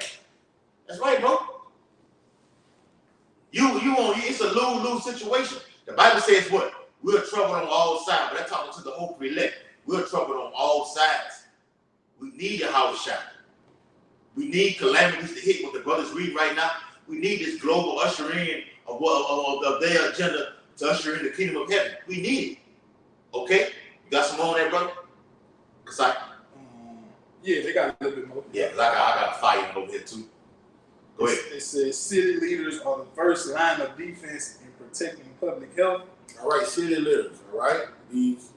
That's right, bro. It's a lose-lose situation. The Bible says what? We're troubled on all sides. But that's talking to the hope elect. We're troubled on all sides. We need a house shot. We need calamities to hit what the brothers read right now. We need this global ushering of their agenda to usher in the kingdom of heaven. We need it. Okay? You got some more on that, brother? Yeah, they got a little bit more. Yeah, because I got a fire over here too. Go ahead. It says city leaders are the first line of defense in protecting public health. All right, city leaders, all right? These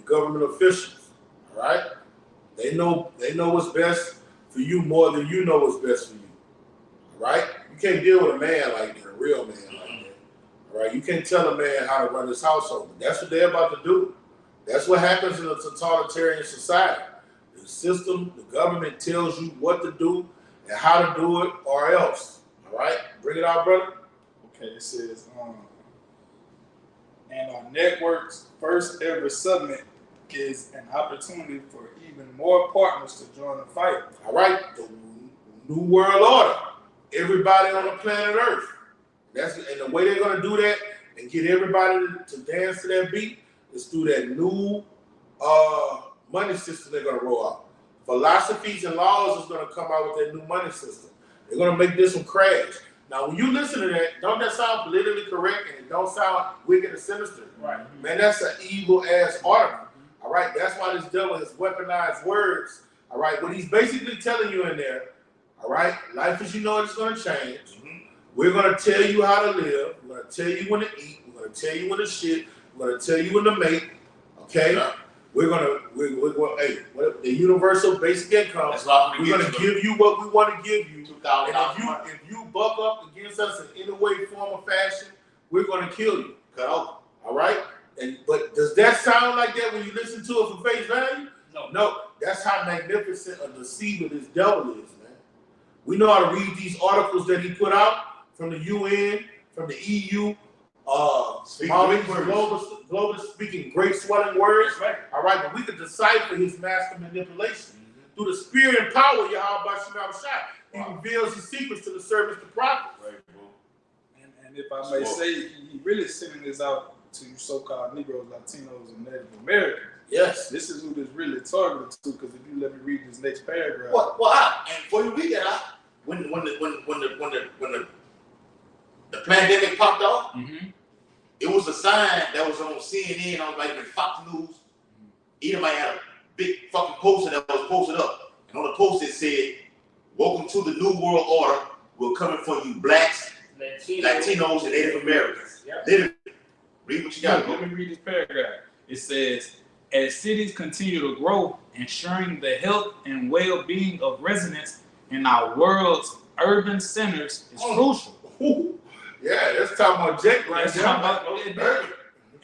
government officials, all right? They know what's best for you more than you know what's best for you. All right? You can't deal with a man like that, a real man like that. All right? You can't tell a man how to run his household. That's what they're about to do. That's what happens in a totalitarian society. The system, the government tells you what to do and how to do it or else. All right? Bring it out, brother. Okay, it says, and our network's first ever summit is an opportunity for even more partners to join the fight. All right? The New World Order. Everybody on the planet Earth. And the way they're going to do that and get everybody to dance to that beat is through that new money system they're going to roll out. Philosophies and laws is going to come out with that new money system. They're going to make this one crash. Now, when you listen to that, don't that sound politically correct and it don't sound wicked and sinister? Right. Man, that's an evil-ass article. All right? That's why this devil has weaponized words. All right? What he's basically telling you in there, all right, life as you know it is going to change. We're going to tell you how to live. We're going to tell you when to eat. We're going to tell you when to shit. We're going to tell you when to make. Okay? Yeah. We're hey, the universal basic income. We're going to give you what we want to give you. And if you buck up against us in any way, form, or fashion, we're going to kill you. Cut off. All right? But does that sound like that when you listen to it for face value? No. That's how magnificent a deceiver this devil is, man. We know how to read these articles that he put out from the UN, from the EU, global speaking great swelling words. Right. All right, but we can decipher his master manipulation. Through the spirit and power of Yahweh Shai. He reveals his secrets to the servants, the prophets. Right, and if I may say, he really sending this out to you so-called Negroes, Latinos, and Native Americans. Yes. This is who this really targeted to, because if you let me read this next paragraph. And before you read that, when the pandemic popped off, it was a sign that was on CNN, on like Fox News. Edomite had a big fucking poster that was posted up. And on the post it said, welcome to the New World Order. We're coming for you blacks, Latinos, and Native Americans. Yep. Literally. Read what you got. Let me read this paragraph. It says, as cities continue to grow, ensuring the health and well-being of residents in our world's urban centers is crucial. Ooh. Yeah, that's talking about Jake right That's there. talking about-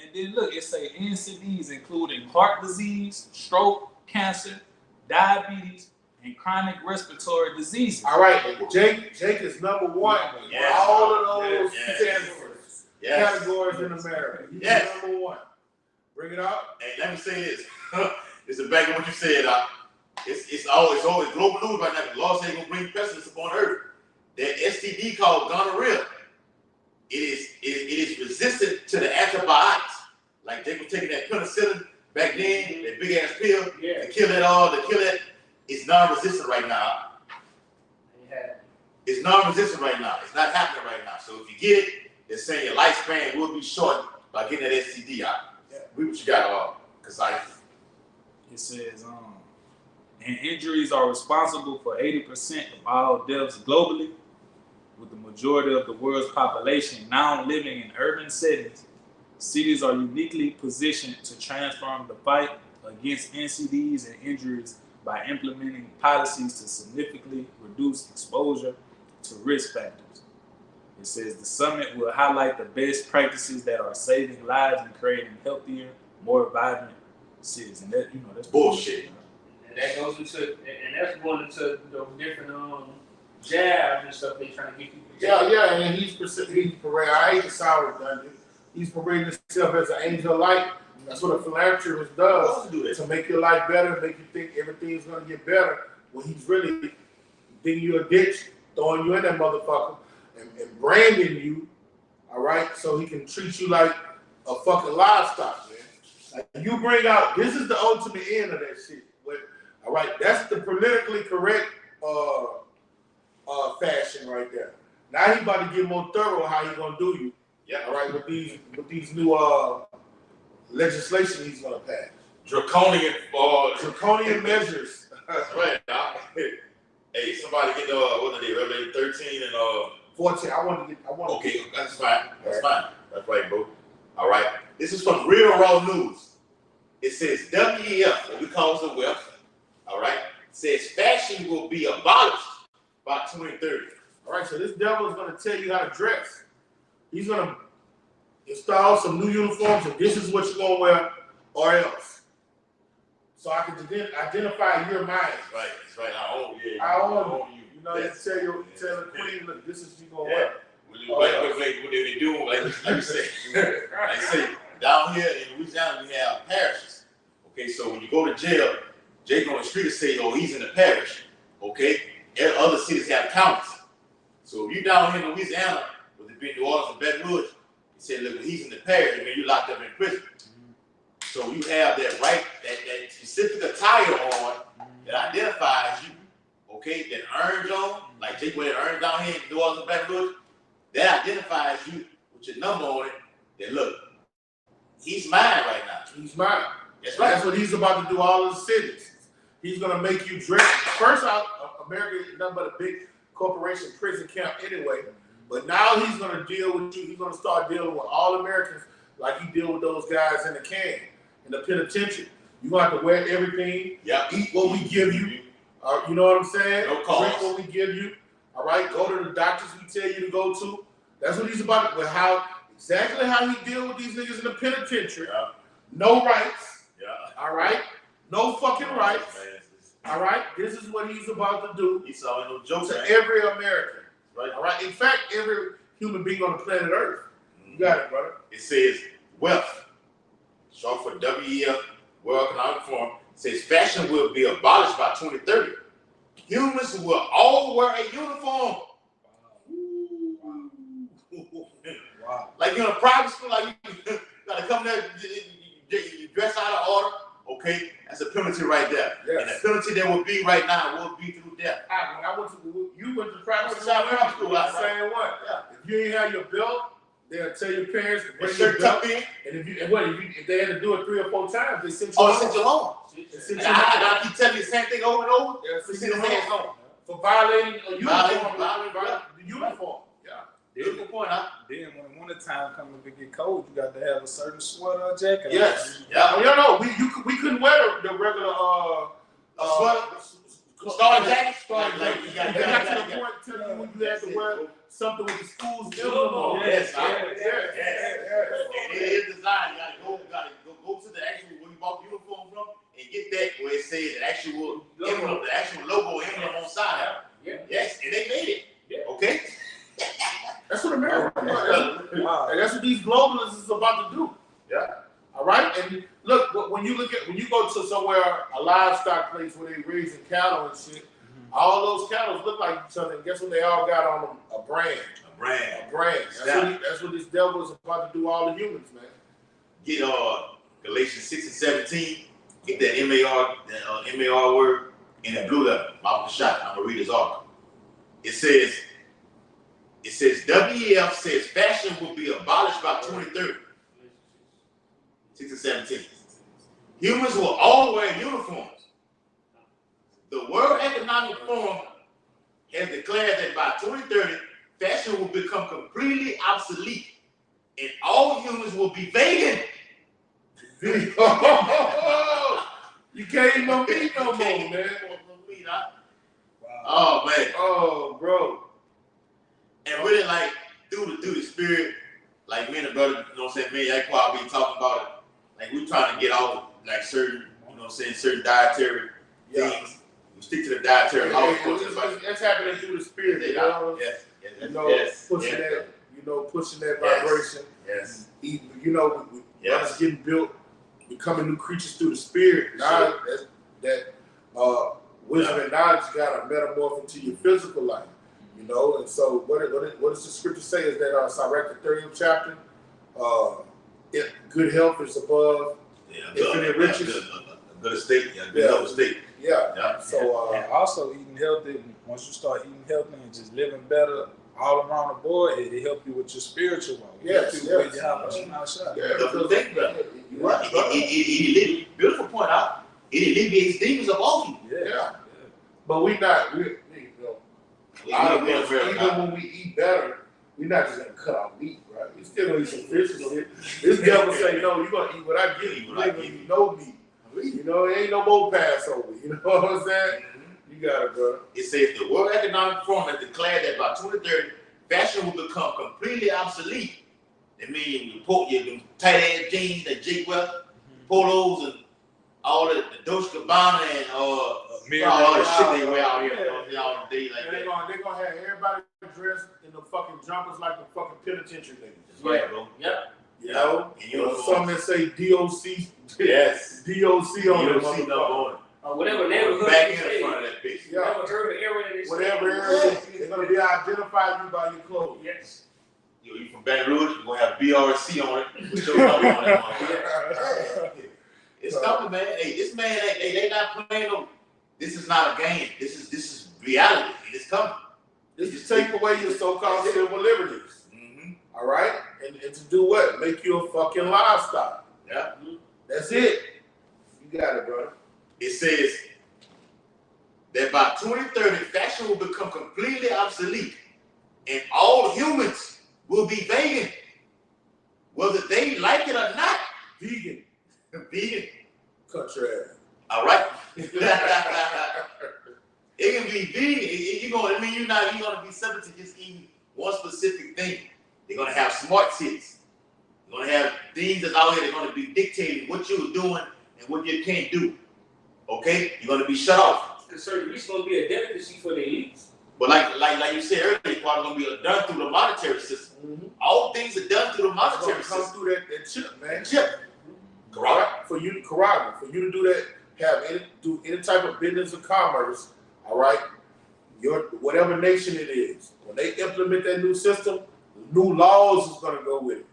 And then look, it say NCDs including heart disease, stroke, cancer, diabetes, and chronic respiratory diseases. All right, Jake is number one. Yes. All of those Yes. Yes. categories in America. He's Yes. number one. Bring it out. And let me say this. It's a back of what you said. It's always global news right now. The law says gonna bring pestilence upon earth. That STD called gonorrhea. It is resistant to the antibiotics. Like they were taking that penicillin back then, that big ass pill to kill that. It's non-resistant right now. It's non-resistant right now. It's not happening right now. So if you get it, they're saying your lifespan will be short by getting that STD out. Read what you got, because It says, and injuries are responsible for 80% of all deaths globally, with the majority of the world's population now living in urban settings. Cities are uniquely positioned to transform the fight against NCDs and injuries by implementing policies to significantly reduce exposure to risk factors. It says the summit will highlight the best practices that are saving lives and creating healthier, more vibrant cities. And that, that's bullshit. And that goes into, and that's going into those different jabs and stuff they trying to get people. Yeah, and he's parading. I hate the sour dungeon. He's parading himself as an angel of light. That's what a philanthropist does to make your life better, make you think everything's gonna get better. When he's really digging you a ditch, throwing you in that motherfucker, and branding you, all right, so he can treat you like a fucking livestock, man. Like you bring out, this is the ultimate end of that shit. All right, that's the politically correct fashion right there. Now he about to get more thorough how he gonna do you. Yeah. All right, with these new legislation he's gonna pass. Draconian measures. That's right. Hey, somebody get what are they? Revelation 13 and 14. Okay, that's fine. That's fine. That's right, bro. All right. This is from Real Raw News. It says WEF, what we call the wealth. All right. It says fashion will be abolished by 2030. All right. So this devil is gonna tell you how to dress. He's gonna install some new uniforms, and this is what you're gonna wear, or else. So I can identify your mind. Right. That's right. I own you. I own you. You know, yes. tell the queen, look, this is you gonna wear. What they do, like you say, like say, down here in Louisiana, we have parishes. Okay, so when you go to jail, Jake on the street will say, oh, he's in the parish. Okay, other cities have counties. So if you down here in Louisiana, whether it be New Orleans or Baton Rouge, you say, look, he's in the parish, and then you locked up in prison. So you have that right, that specific attire on that identifies you. Okay, that earns on, like Jake wear earns down here in New Orleans and Baton Rouge, that identifies you with your number on it. That look, he's mine right now. He's mine. That's right. That's what he's about to do all of the cities. He's gonna make you dress. First out, America is nothing but a big corporation prison camp anyway. But now he's gonna deal with you. He's gonna start dealing with all Americans like he deal with those guys in the can, in the penitentiary. You're gonna have to wear everything. Yep. Eat what we give you. You know what I'm saying? No cost. Drink what we give you. All right. Go to the doctors we tell you to go to. That's what he's about. But exactly how he deal with these niggas in the penitentiary. Yeah. No rights. Yeah. All right. No fucking rights. Man, all right. This is what he's about to do. He's all no jokes to every American. Right. All right. In fact, every human being on the planet Earth. You got it, brother. It says wealth, short for WEF, World Economic Forum. It says fashion will be abolished by 2030. Humans will all wear a uniform. Wow. Like you're in a private school, like you gotta come there, you dress out of order. Okay, that's a penalty right there. Yes. And the penalty that will be right now will be through death. You went to private school. Right. Saying what? Yeah. If you ain't have your belt, they'll tell your parents to bring Shirt your belt. tucked in. And if they had to do it 3 or 4 times, they sent you Oh, home. sent you home. And I keep telling you the same thing over and over. Yeah, Send his ass home. for violating a uniform. Violating The uniform. Yeah. Beautiful point, huh? Then when winter time comes, if it get cold, you got to have a certain sweater or jacket. Yes. Yeah. We couldn't wear the regular sweater. Starting jacket. They got to the point telling you when you had to wear something with the school's emblem on. Yes. Yes. And it is designed. You gotta go to the actual where you bought the uniform from and get that where it says the actual emblem, the actual logo emblem on side. Yeah. Yes, and they made it. Yeah. Okay. That's what America is. And that's what these globalists is about to do. Yeah. All right. And look, when you go to somewhere, a livestock place where they raising cattle and shit, all those cattle look like each other. And guess what? They all got on them? A brand. Brand. A brand. That's what this devil is about to do all the humans, man. Get Galatians 6 and 17. Get that MAR word in the blue letter. Off the shot. I'm gonna read this article. It says WEF says fashion will be abolished by 2030. 6 and 17. Humans will all wear uniforms. The World Economic Forum has declared that by 2030, fashion will become completely obsolete and all humans will be vegan. You can't eat no meat no more, man. Oh man. Oh, bro. And really, like through the spirit, like me and the brother, you know what I'm saying, me and Aqua be talking about it. Like we trying to get off like certain, you know what I'm saying, certain dietary things. We stick to the dietary laws. It's happening through the spirit, you know. Yes. You know, pushing that vibration. Yes. You know, us getting built, becoming new creatures through the spirit. Now that wisdom and knowledge got to metamorph into your physical life. You know, and so what does the scripture say is that Sirach the 30th chapter, if good health is above infinite riches. A good estate, good health estate. Yeah. So and also eating healthy. Once you start eating healthy and just living better all around the board, it help you with your spiritual walk. Yes. You're right. Beautiful point out. It alleviates demons of all you. Yeah. But we not. Even when we eat better, we're not just gonna cut out meat, right? We still gonna eat some fish and shit. This devil say, no, you're gonna eat what I give you. You ain't gonna eat no meat. You know, it ain't no more Passover. You know what I'm saying? You got it, brother. It says the World Economic Forum has declared that by 2030, fashion will become completely obsolete. That means your tight ass jeans that Jake wear, polos and all the Dolce & Gabbana and all the shit they wear out here all day like that. They're gonna have everybody dressed in the fucking jumpers like the fucking penitentiary niggas. That's right, bro. Yep. You know, some that say DOC. Yes. DOC on it. DOC no Or whatever neighborhood back in you the stay. front of that bitch. Yeah. Never heard of the area they stay. Whatever area, they're gonna be identify you by your clothes. Yes. You from Baton Rouge, you're gonna have BRC on it. With your number on that motherfucker. It's coming, man. Hey, this man, they not playing no. This is not a game. This is reality. It's coming. This is take away your so-called civil liberties. Mm-hmm. All right? And to do what? Make you a fucking livestock. Yeah. That's it. You got it, brother. It says that by 2030, fashion will become completely obsolete and all humans will be vegan, whether they like it or not. Vegan. Vegan. Country ass. All right. It can be vegan. You're gonna be subject to just eating one specific thing. They're gonna have smart cities. They're gonna have things that's out here. They're gonna be dictating what you're doing and what you can't do. Okay, you're gonna be shut off. Because it's gonna be a delicacy for the elites. But like you said earlier, it's probably gonna be done through the monetary system. Mm-hmm. All things are done through the monetary Come system. through that chip, man. Chip. Correct. For you to do that, do any type of business or commerce, all right, whatever nation it is, when they implement that new system, new laws is gonna go with it.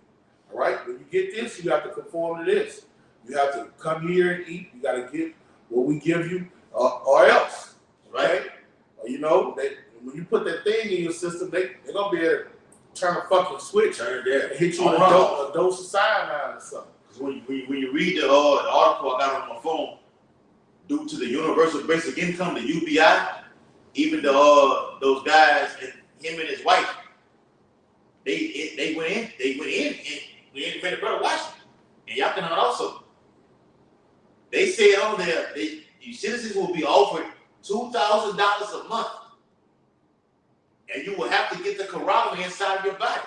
All right? When you get this, you have to conform to this. You have to come here and eat. You gotta get what we give you, or else. Right? You know, when you put that thing in your system, they're gonna be able to turn a fucking switch and hit you with a dose of cyanide or something. When you read the article I got on my phone, due to the universal basic income, the UBI, even those guys and him and his wife, they went in and we made a brother watch it. And y'all can also. They said on there, you citizens will be offered $2,000 a month, and you will have to get the corona inside of your body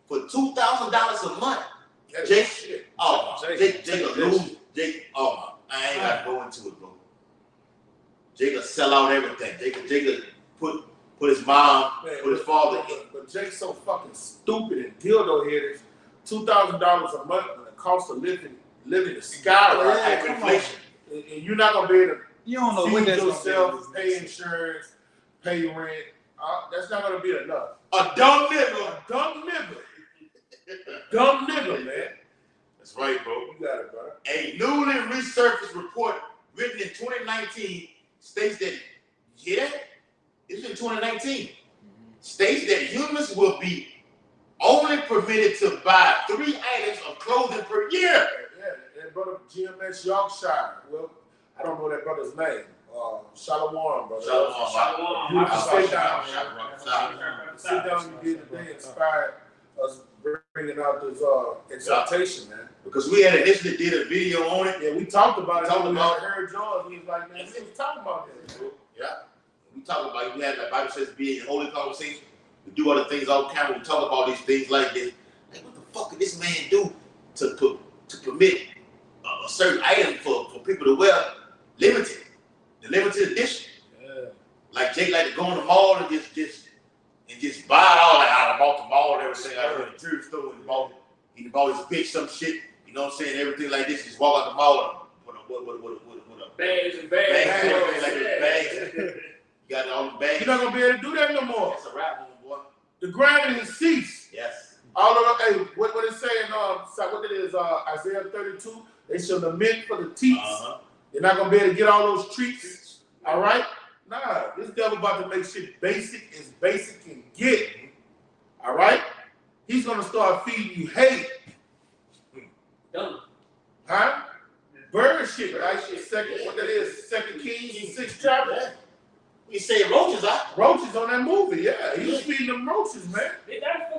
for $2,000 a month. Jake, Jake will lose. Jake, I ain't gotta go into it, bro. Jake will sell out everything. Jake will put his mom, put his father. But Jake's so fucking stupid and dildo headed. $2,000 a month when the cost of living is skyrocket, Inflation. And you're not gonna be able to You don't know what feed that's yourself, pay insurance, pay rent. That's not gonna be enough. A dumb nigga. Dumb nigga, man. That's right, bro. You got it, bro. A newly resurfaced report written in 2019 states that, it's in 2019, states that humans will be only permitted to buy 3 items of clothing per year. Yeah, that brother GMS Yorkshire. Well, I don't know that brother's name. Shalom, brother. Shalom. Sit down, you did today inspired us bringing out this exaltation, man. Because we had initially did a video on it. Yeah, we talked about it. Talked about I heard George. He was like, man, he was talking about this. Yeah. We talk about it. We had the Bible says be in holy conversation. We do other things off camera. We talk about these things like this. Like, what the fuck could this man do to permit a certain item for people to wear the limited edition? Yeah. Like Jake like to go in the mall and just buy it all. Like I bought the mall and everything. I went to the thrift store and bought his bitch some shit. You know what I'm saying? Everything like this. Just walk out the mall with a bags and bags. Bags. You got all the bags. You're not gonna be able to do that no more. That's a wrap, boy. The grinding has ceased. Yes. All of them. Hey, what it's saying? What it is? Isaiah 32. They shall lament for the teats. You're not gonna be able to get all those treats. All right. Nah, this devil about to make shit basic as basic can get. All right. He's gonna start feeding you hate. Huh? Bird shit, right? What that is? 2 Kings 6 chapter. You say roaches, huh? Roaches on that movie, yeah. He was feeding them roaches, man. They got a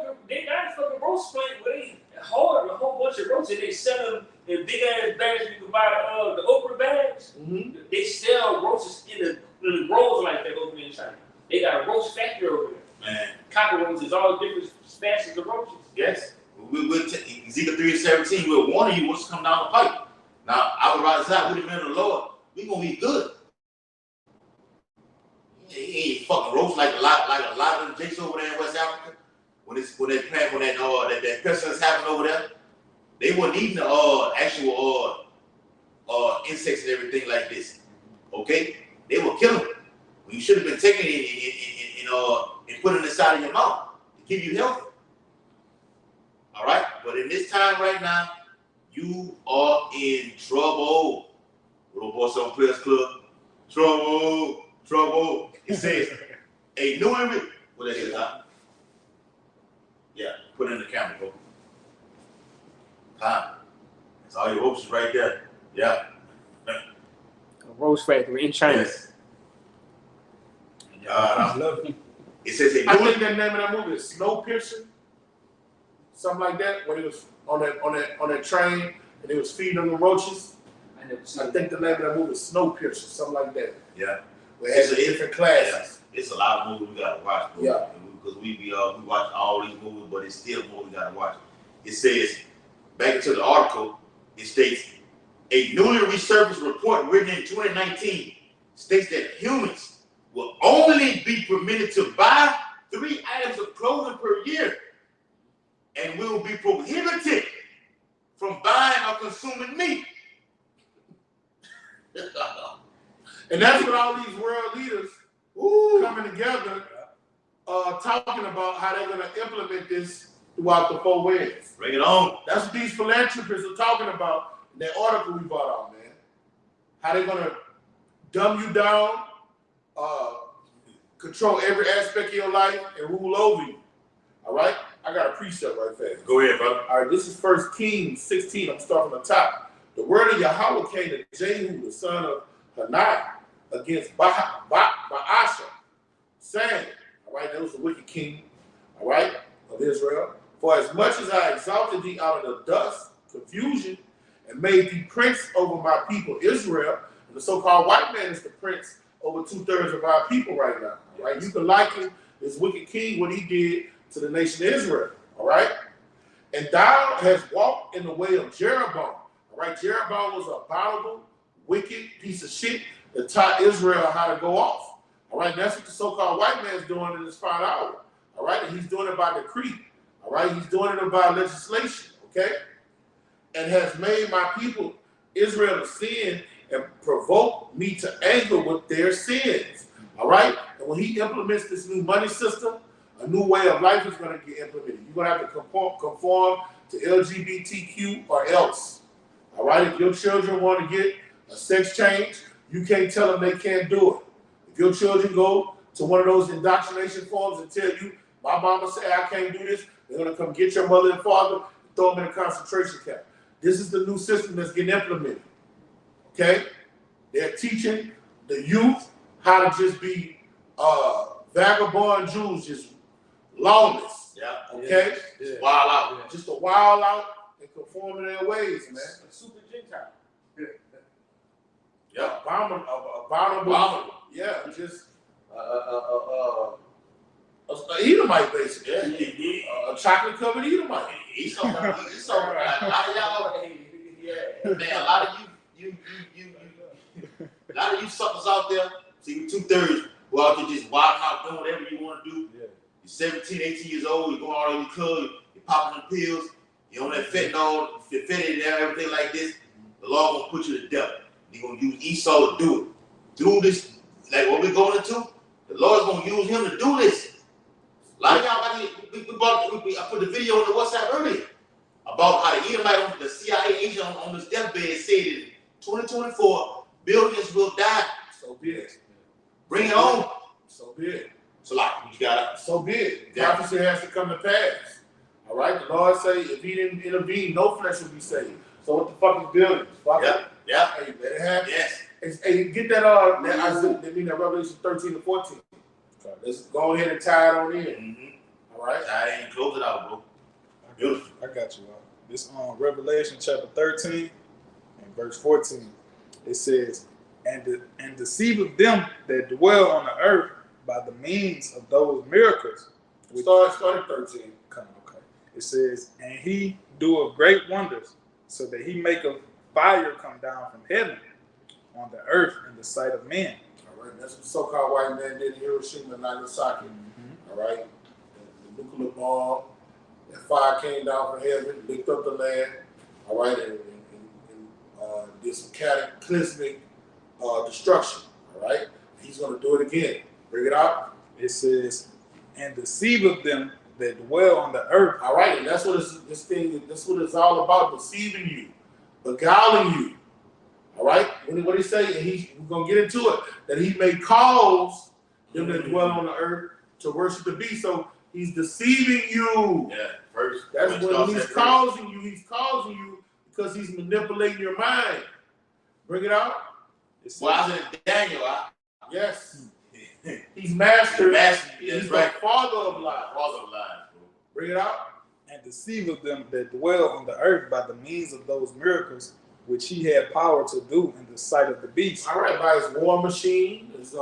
fucking roach plant where they hold a whole bunch of roaches. They sell them in big ass bags. You can buy the okra bags. Mm-hmm. They sell roaches in the groves like that over there in China. They got a roach factory over there. Man. Cockroaches, all different species of roaches. Yes. Ezekiel 3:17 will warn you what's coming down the pipe. Now, I would rise out with the men of the Lord. We gonna be good. He ain't fucking roast like a lot of them jakes over there in West Africa. When that pestilence happened over there, they weren't eating the actual insects and everything like this. Okay, they were killing them. You should have been taking it and putting it inside of your mouth to keep you healthy. All right, but in this time right now, you are in trouble. Little boys on Players Club, trouble. It says a new what that is, huh? Yeah, put it in the camera, bro. Huh? That's all your roaches right there. Yeah. A roach factory in China. Yes. I love it. It says a I new think the name of that movie is Snowpiercer. Something like that, when he was on that train and he was feeding them the roaches. I think the name of that movie is Snowpiercer, something like that. Yeah. Where it has different classes. Yeah. It's a lot of movies we gotta watch, bro. Yeah. Because we watch all these movies, but it's still more we gotta watch. It says, back into the article, it states, a newly resurfaced report written in 2019 states that humans will only be permitted to buy 3 items of clothing per year and will be prohibited from buying or consuming meat. And that's what all these world leaders coming together talking about how they're going to implement this throughout the 4 winds. Bring it on. That's what these philanthropists are talking about in that article we brought out, man. How they're going to dumb you down, control every aspect of your life, and rule over you. All right? I got a precept right fast. Go ahead, brother. All right, this is 1 Kings 16. I'm starting from the top. The word of Yahweh came to Jehu, the son of Hanai, against Baasha, saying, all right, that was the wicked king, all right, of Israel. For as much as I exalted thee out of the dust, confusion, and made thee prince over my people Israel, and the so-called white man is the prince over 2/3 of our people right now. All right, you can liken this wicked king what he did to the nation of Israel. All right, and thou hast walked in the way of Jeroboam. All right, Jeroboam was a abominable, wicked piece of shit that taught Israel how to go off. All right, and that's what the so-called white man's doing in this final hour. All right, and he's doing it by decree. All right, he's doing it by legislation. Okay, and has made my people Israel to sin and provoke me to anger with their sins. All right, and when he implements this new money system, a new way of life is going to get implemented. You're going to have to conform to LGBTQ or else. All right, if your children want to get a sex change, you can't tell them they can't do it. If your children go to one of those indoctrination forums and tell you, my mama said I can't do this, they're going to come get your mother and father and throw them in a concentration camp. This is the new system that's getting implemented. Okay? They're teaching the youth how to just be vagabond Jews, just lawless. Yeah. Okay? Yeah. Wild out. Yeah. Just to wild out and conform to their ways, man. A super Gentile. Yeah. Abominable. Yeah, just Edomite, basically. Yeah. A chocolate covered Edomite. He's so like, a lot of y'all, man, a lot of you a lot of you suckers out there, see, you 2/3 who out there just wild out doing whatever you want to do. Yeah. You're 17, 18 years old, you're going out on your club, you're popping them pills, you're on that fentanyl, and everything like this. The Lord gonna put you to death. He's gonna use Esau to do it. Do this, like what we're going into, the Lord's gonna use him to do this. A lot of y'all, I put the video on the WhatsApp earlier about how the Edomite, the CIA agent on his deathbed said in 2024, billions will die. So be it. Bring it on. So be it. So like, you got So be it. Yeah. Prophecy has to come to pass. All right? The Lord say, if he didn't intervene, no flesh will be saved. So what the fuck is billions? Fuck Yeah. it. Yeah. Hey, you better have it. Yes. Hey, get that, that mean that Revelation 13 and 14. Okay. Let's go ahead and tie it on in. Mm-hmm. All right? I ain't close it out, bro. Beautiful. I got you. This Revelation chapter 13 and verse 14. It says, and deceiveth them that dwell on the earth by the means of those miracles. Start at 13. Come, okay. It says, and he doeth great wonders, so that he maketh fire come down from heaven on the earth in the sight of men. All right, that's what the so-called white man did in Hiroshima and Nagasaki. All right, the nuclear bomb, that fire came down from heaven, licked up the land. All right, and did some cataclysmic destruction. All right, he's going to do it again. Bring it out. It says, and deceiveth them that dwell on the earth. All right, and that's what that's what it's all about, deceiving you, beguiling you. All right, what he say? We're gonna get into it. That he may cause them that dwell on the earth to worship the beast. So he's deceiving you. Yeah, first. That's what he's causing you. He's causing you because he's manipulating your mind. Bring it out. Well, I said Daniel. Yes. He's master. He's the father of lies. Father of lies, bro. Bring it out. And deceiveth them that dwell on the earth by the means of those miracles which he had power to do in the sight of the beast. All right, by his war machine, his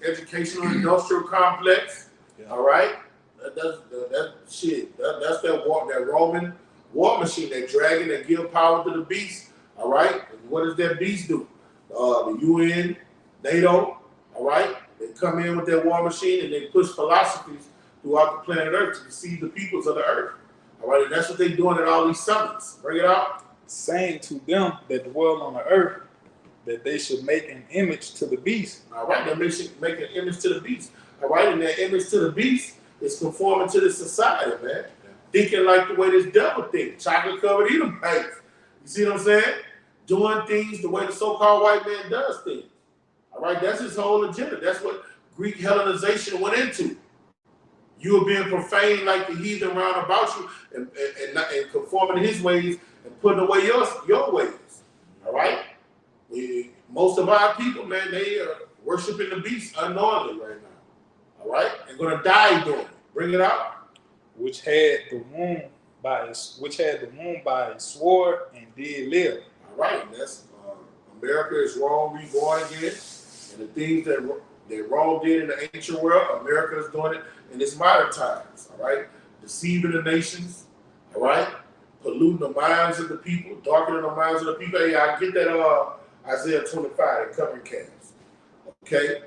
educational industrial complex. Yeah. All right, that shit. That's that Roman war machine, that dragon that give power to the beast. All right, and what does that beast do? The UN, NATO. All right, they come in with their war machine and they push philosophies throughout the planet Earth to deceive the peoples of the earth. All right, and that's what they're doing at all these summits. Bring it out. Saying to them that dwell on the earth that they should make an image to the beast. All right, they should make an image to the beast. All right, and that image to the beast is conforming to this society, man. Thinking like the way this devil thinks, chocolate covered Edomites. You see what I'm saying? Doing things the way the so-called white man does things. All right, that's his whole agenda. That's what Greek Hellenization went into. You are being profaned like the heathen round about you and conforming to his ways and putting away your ways. All right? most of our people, man, they are worshiping the beast unknowingly right now. All right, they're gonna die doing it. Bring it out. which had the womb by a sword and did live. All right, that's America is wrong, reborn again, and the things that wrong did in the ancient world, America is doing it in its modern times. All right, deceiving the nations. All right, polluting the minds of the people, darkening the minds of the people. Hey, I get that Isaiah 25, the covering calves. Okay,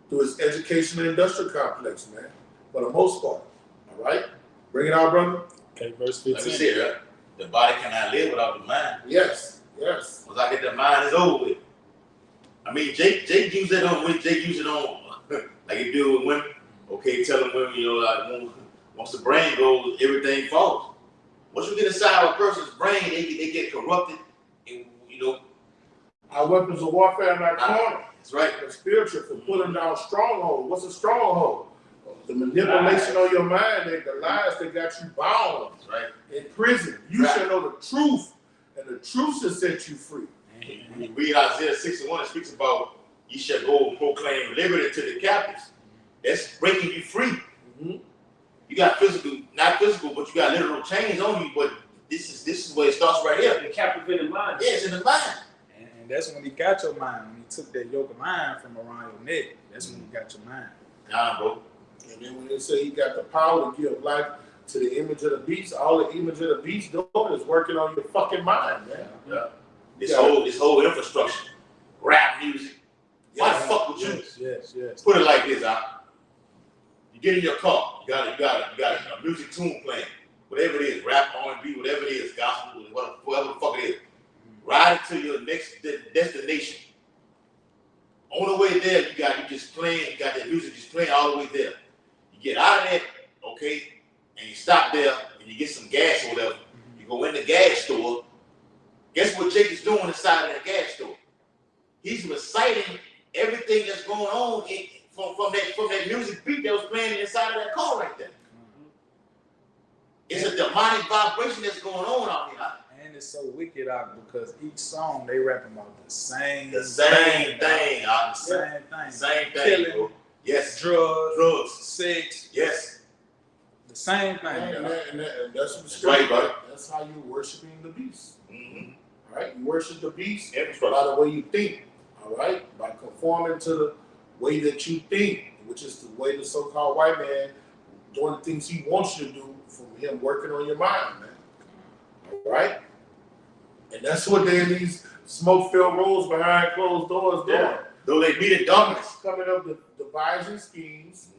through its education and industrial complex, man. For the most part. All right, bring it out, brother. Okay, verse Let me 15. see it, right? The body cannot live without the mind. Yes, yes. Once I get the mind, it's over with. I mean, Jake used it on like he do with women. Okay, telling women, you know, like once the brain goes, everything falls. Once you get inside of a person's brain, they get corrupted, and you know. Our weapons of warfare are not carnal. That's right. They're spiritual for pulling down strongholds. What's a stronghold? The manipulation of your mind, the lies that got you bound. That's right. In prison. You Right. shall know the truth, and the truth shall set you free. When you read Isaiah 61, it speaks about you shall go and proclaim liberty to the captives. That's breaking you free. Mm-hmm. You got not physical, but you got literal chains on you. But this is where it starts right here. The captive in the mind. Yeah, it's in the mind. And that's when he got your mind. When he took that yoke of mind from around your neck, that's when he got your mind. Nah, bro. And then when they say he got the power to give life to the image of the beast, all the image of the beast doing is working on your fucking mind, man. Yeah. This whole infrastructure, rap music. Why the fuck would you? Yes. Put it like this, you get in your car, you got a music tune playing, whatever it is, rap, R&B, whatever it is, gospel, whatever the fuck it is. Ride it to your next destination. On the way there, you got that music just playing all the way there. You get out of there, okay, and you stop there and you get some gas or whatever. You go in the gas store. Guess what Jake is doing inside of that gas store? He's reciting everything that's going on from that music beat that was playing inside of that car right there. It's a demonic vibration that's going on out here. And it's so wicked out because each song they rapping about the same thing. Same thing. Killing. Bro. Yes. Drugs. Sex. Yes. The same thing. And that's what's right, brother. That's how you're worshiping the beast. Mm-hmm. All right? You worship the beast Infrastructure. by the way you think. All right? By conforming to the way that you think, which is the way the so-called white man doing the things he wants you to do from him working on your mind, man. All right? And that's what they're in these smoke-filled rooms behind closed doors doing. Yeah. Though they meet in darkness. Coming up with devising schemes,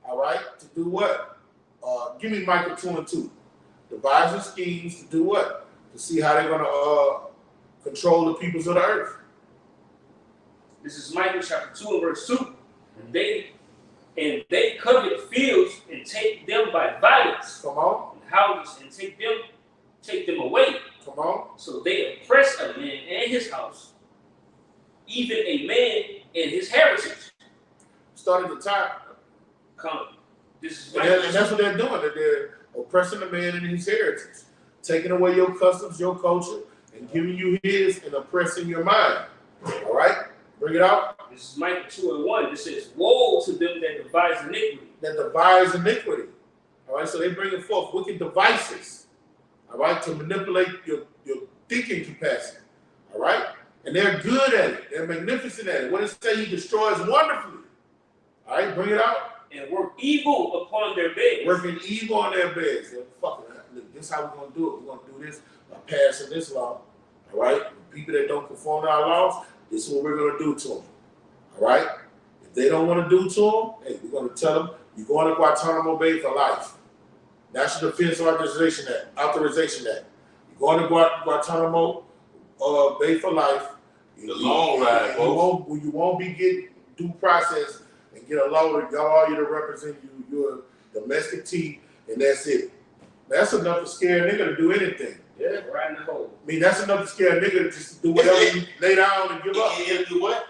all right, to do what? Give me Micah 2 and 2. Devising schemes to do what? To see how they're going to control the peoples of the earth. This is Micah chapter 2 and verse 2. They covet fields and take them by violence. Come on. And houses and take them away. Come on. So they oppress a man and his house, even a man and his heritage. Start at the top. Come. This is And that's what they're doing. They're oppressing the man and his heritage. Taking away your customs, your culture, and giving you his and oppressing your mind. All right? Bring it out. This is Micah 2 and 1. It says, woe to them that devise iniquity. That devise iniquity. All right? So they bring forth wicked devices. All right? To manipulate your thinking capacity. All right? And they're good at it. They're magnificent at it. What it say? He destroys wonderfully. All right? Bring it out. And work evil upon their beds. Working evil on their beds. They're fucking, look, this is how we're going to do it. We're going to do this by passing this law. All right? People that don't conform to our laws, this is what we're going to do to them. All right? If they don't want to do to them, hey, we're going to tell them, you're going to Guantanamo Bay for life. National Defense Authorization Act. You're going to Guantanamo Bay for life. The long ride, folks. You won't be getting due process and get a lawyer, allow you to represent you. You're a domestic tea, and that's it. That's enough to scare a nigga to do anything. Yeah, right in the hole. I mean, that's enough to scare a nigga to just do whatever you lay down and give up. It'll do what?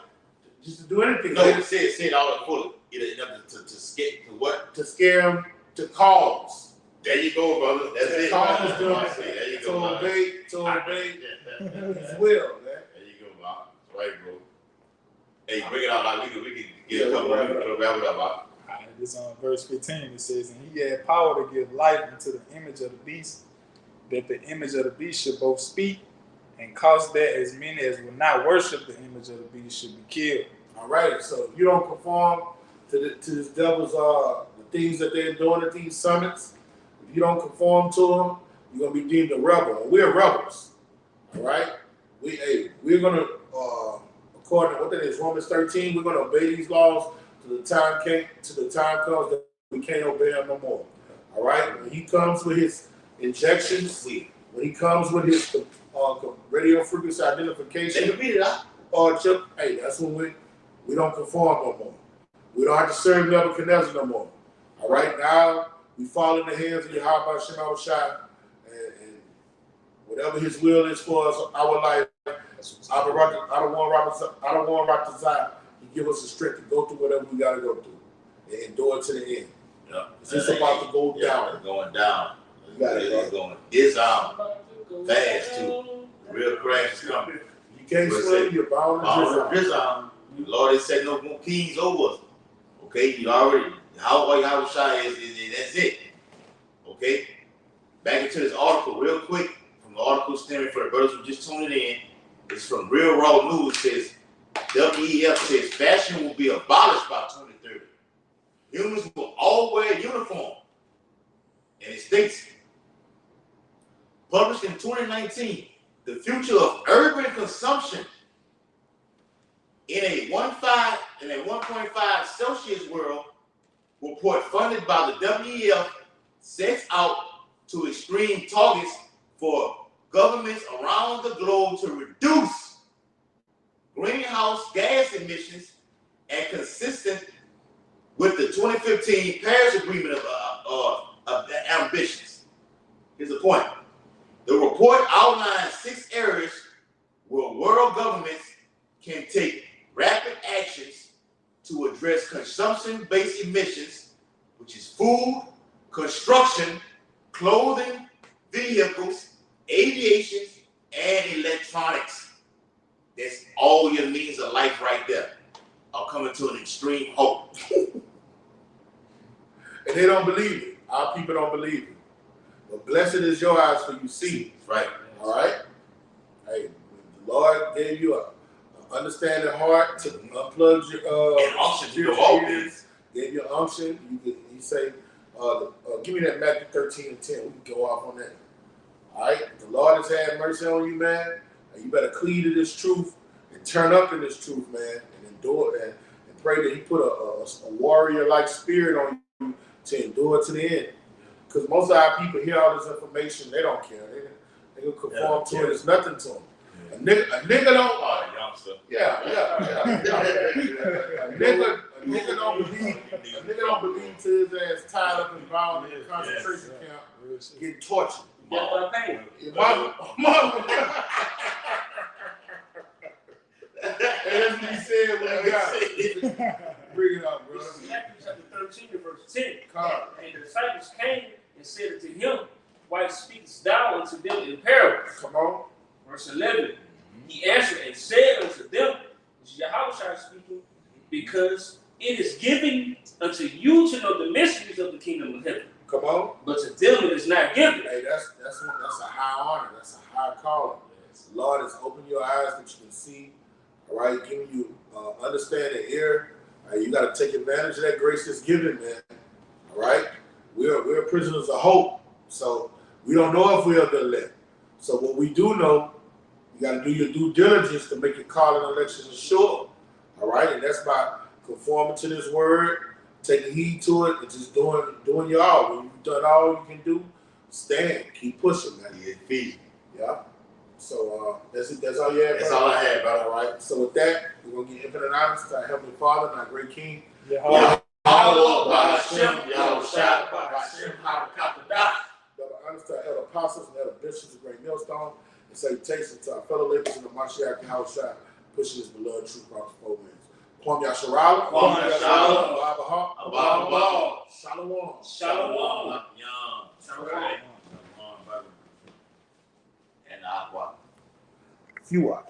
Just to do anything. No, it said all in full. It'll enough to scare to what? To scare him to cause. There you go, brother. That's it. Cause them There you go, to obey his will, man. There you go, Bob. Right, bro. Hey, bring it out like we can get a couple of people to wrap it up. All right, this on verse 15. It says, "And he had power to give life unto the image of the beast, that the image of the beast should both speak, and cause that as many as will not worship the image of the beast should be killed." All right, so if you don't conform to this devil's the things that they're doing at these summits, if you don't conform to them, you're gonna be deemed a rebel. And we're rebels. All right, we're gonna according to what that is, Romans 13, we're gonna obey these laws till the time comes that we can't obey them no more. All right, when he comes with his injections, when he comes with his radio frequency identification, read it out. Hey, that's when we don't conform no more. We don't have to serve Nebuchadnezzar no more. All right, now we fall in the hands of Yahweh Shem Shai, and whatever his will is for us, our life. I don't want Ratazai. He give us the strength to go through whatever we got to go through and endure to the end. Yeah. It's about to go down. It's going down. You got it, it's going. It's fast too. Real crash is coming. You can't swim. You're bound to Drizzy. The Lord has said no more kings over us. Okay, you already. How shy is that's it. Okay, back into this article real quick. From the article stemming for the brothers who just tuned in. It's from Real Raw News. It says WEF says fashion will be abolished by 2030. Humans will all wear a uniform. And it states, published in 2019, the future of urban consumption in a 1.5 Celsius world report funded by the WEF sets out to extreme targets for governments around the globe to reduce greenhouse gas emissions and consistent with the 2015 Paris Agreement of ambitions. Here's the point. The report outlines 6 areas where world governments can take rapid actions to address consumption-based emissions, which is food, construction, clothing, vehicles, aviation, and electronics. That's all your means of life right there. Are coming to an extreme hope. And they don't believe it. Our people don't believe it. But blessed is your eyes for you see. Right. All right? Hey, the Lord gave you an understanding heart to unplug your and unction to do all things. Gave you unction. You say, give me that Matthew 13 and 10. We can go off on that. All right? The Lord has had mercy on you, man. And you better cleave to this truth and turn up in this truth, man, and endure and pray that he put a warrior-like spirit on you to endure to the end. Because most of our people hear all this information, they don't care. They gonna conform to it. It's nothing to them. A nigga don't. Oh, youngster. Yeah. A nigga don't believe. A nigga don't believe till his ass tied up and bound in a concentration camp, getting tortured. That's what I And paid. that's what he said when he got it. Bring it up, bro. This is Matthew chapter 13, verse 10. God. And the disciples came and said unto him, why speakest thou unto them in parables? Come on. Verse 11. He answered and said unto them, this is Yahweh speaking, because it is given unto you to know the mysteries of the kingdom of heaven. Come on. But to them it is not given. Hey, that's a high honor. That's a high calling. The Lord has opened your eyes that you can see. All right, giving you understanding ear. All right, you got to take advantage of that grace that's given, man. All right, we're prisoners of hope, so we don't know if we are the elect. So what we do know, you got to do your due diligence to make your calling and election sure. All right, and that's by conforming to this word, taking heed to it, and just doing your all. When you've done all you can do, stand, keep pushing, man. Yeah. So that's it. That's all you had. That's all I had, brother. All right. So with that, we're gonna get infinite honors to our Heavenly Father and our great King. Yeah. Double honors to our elder apostles and elder bishops of Great Millstone, and salutations to our fellow laborers in the Mashiach Yahushua, pushing his beloved truth across the 4 winds. Kwam Yasharala. Kwam Yasharala. Abba. Shalom. Shalom. Shalom. And Aqua. Few are.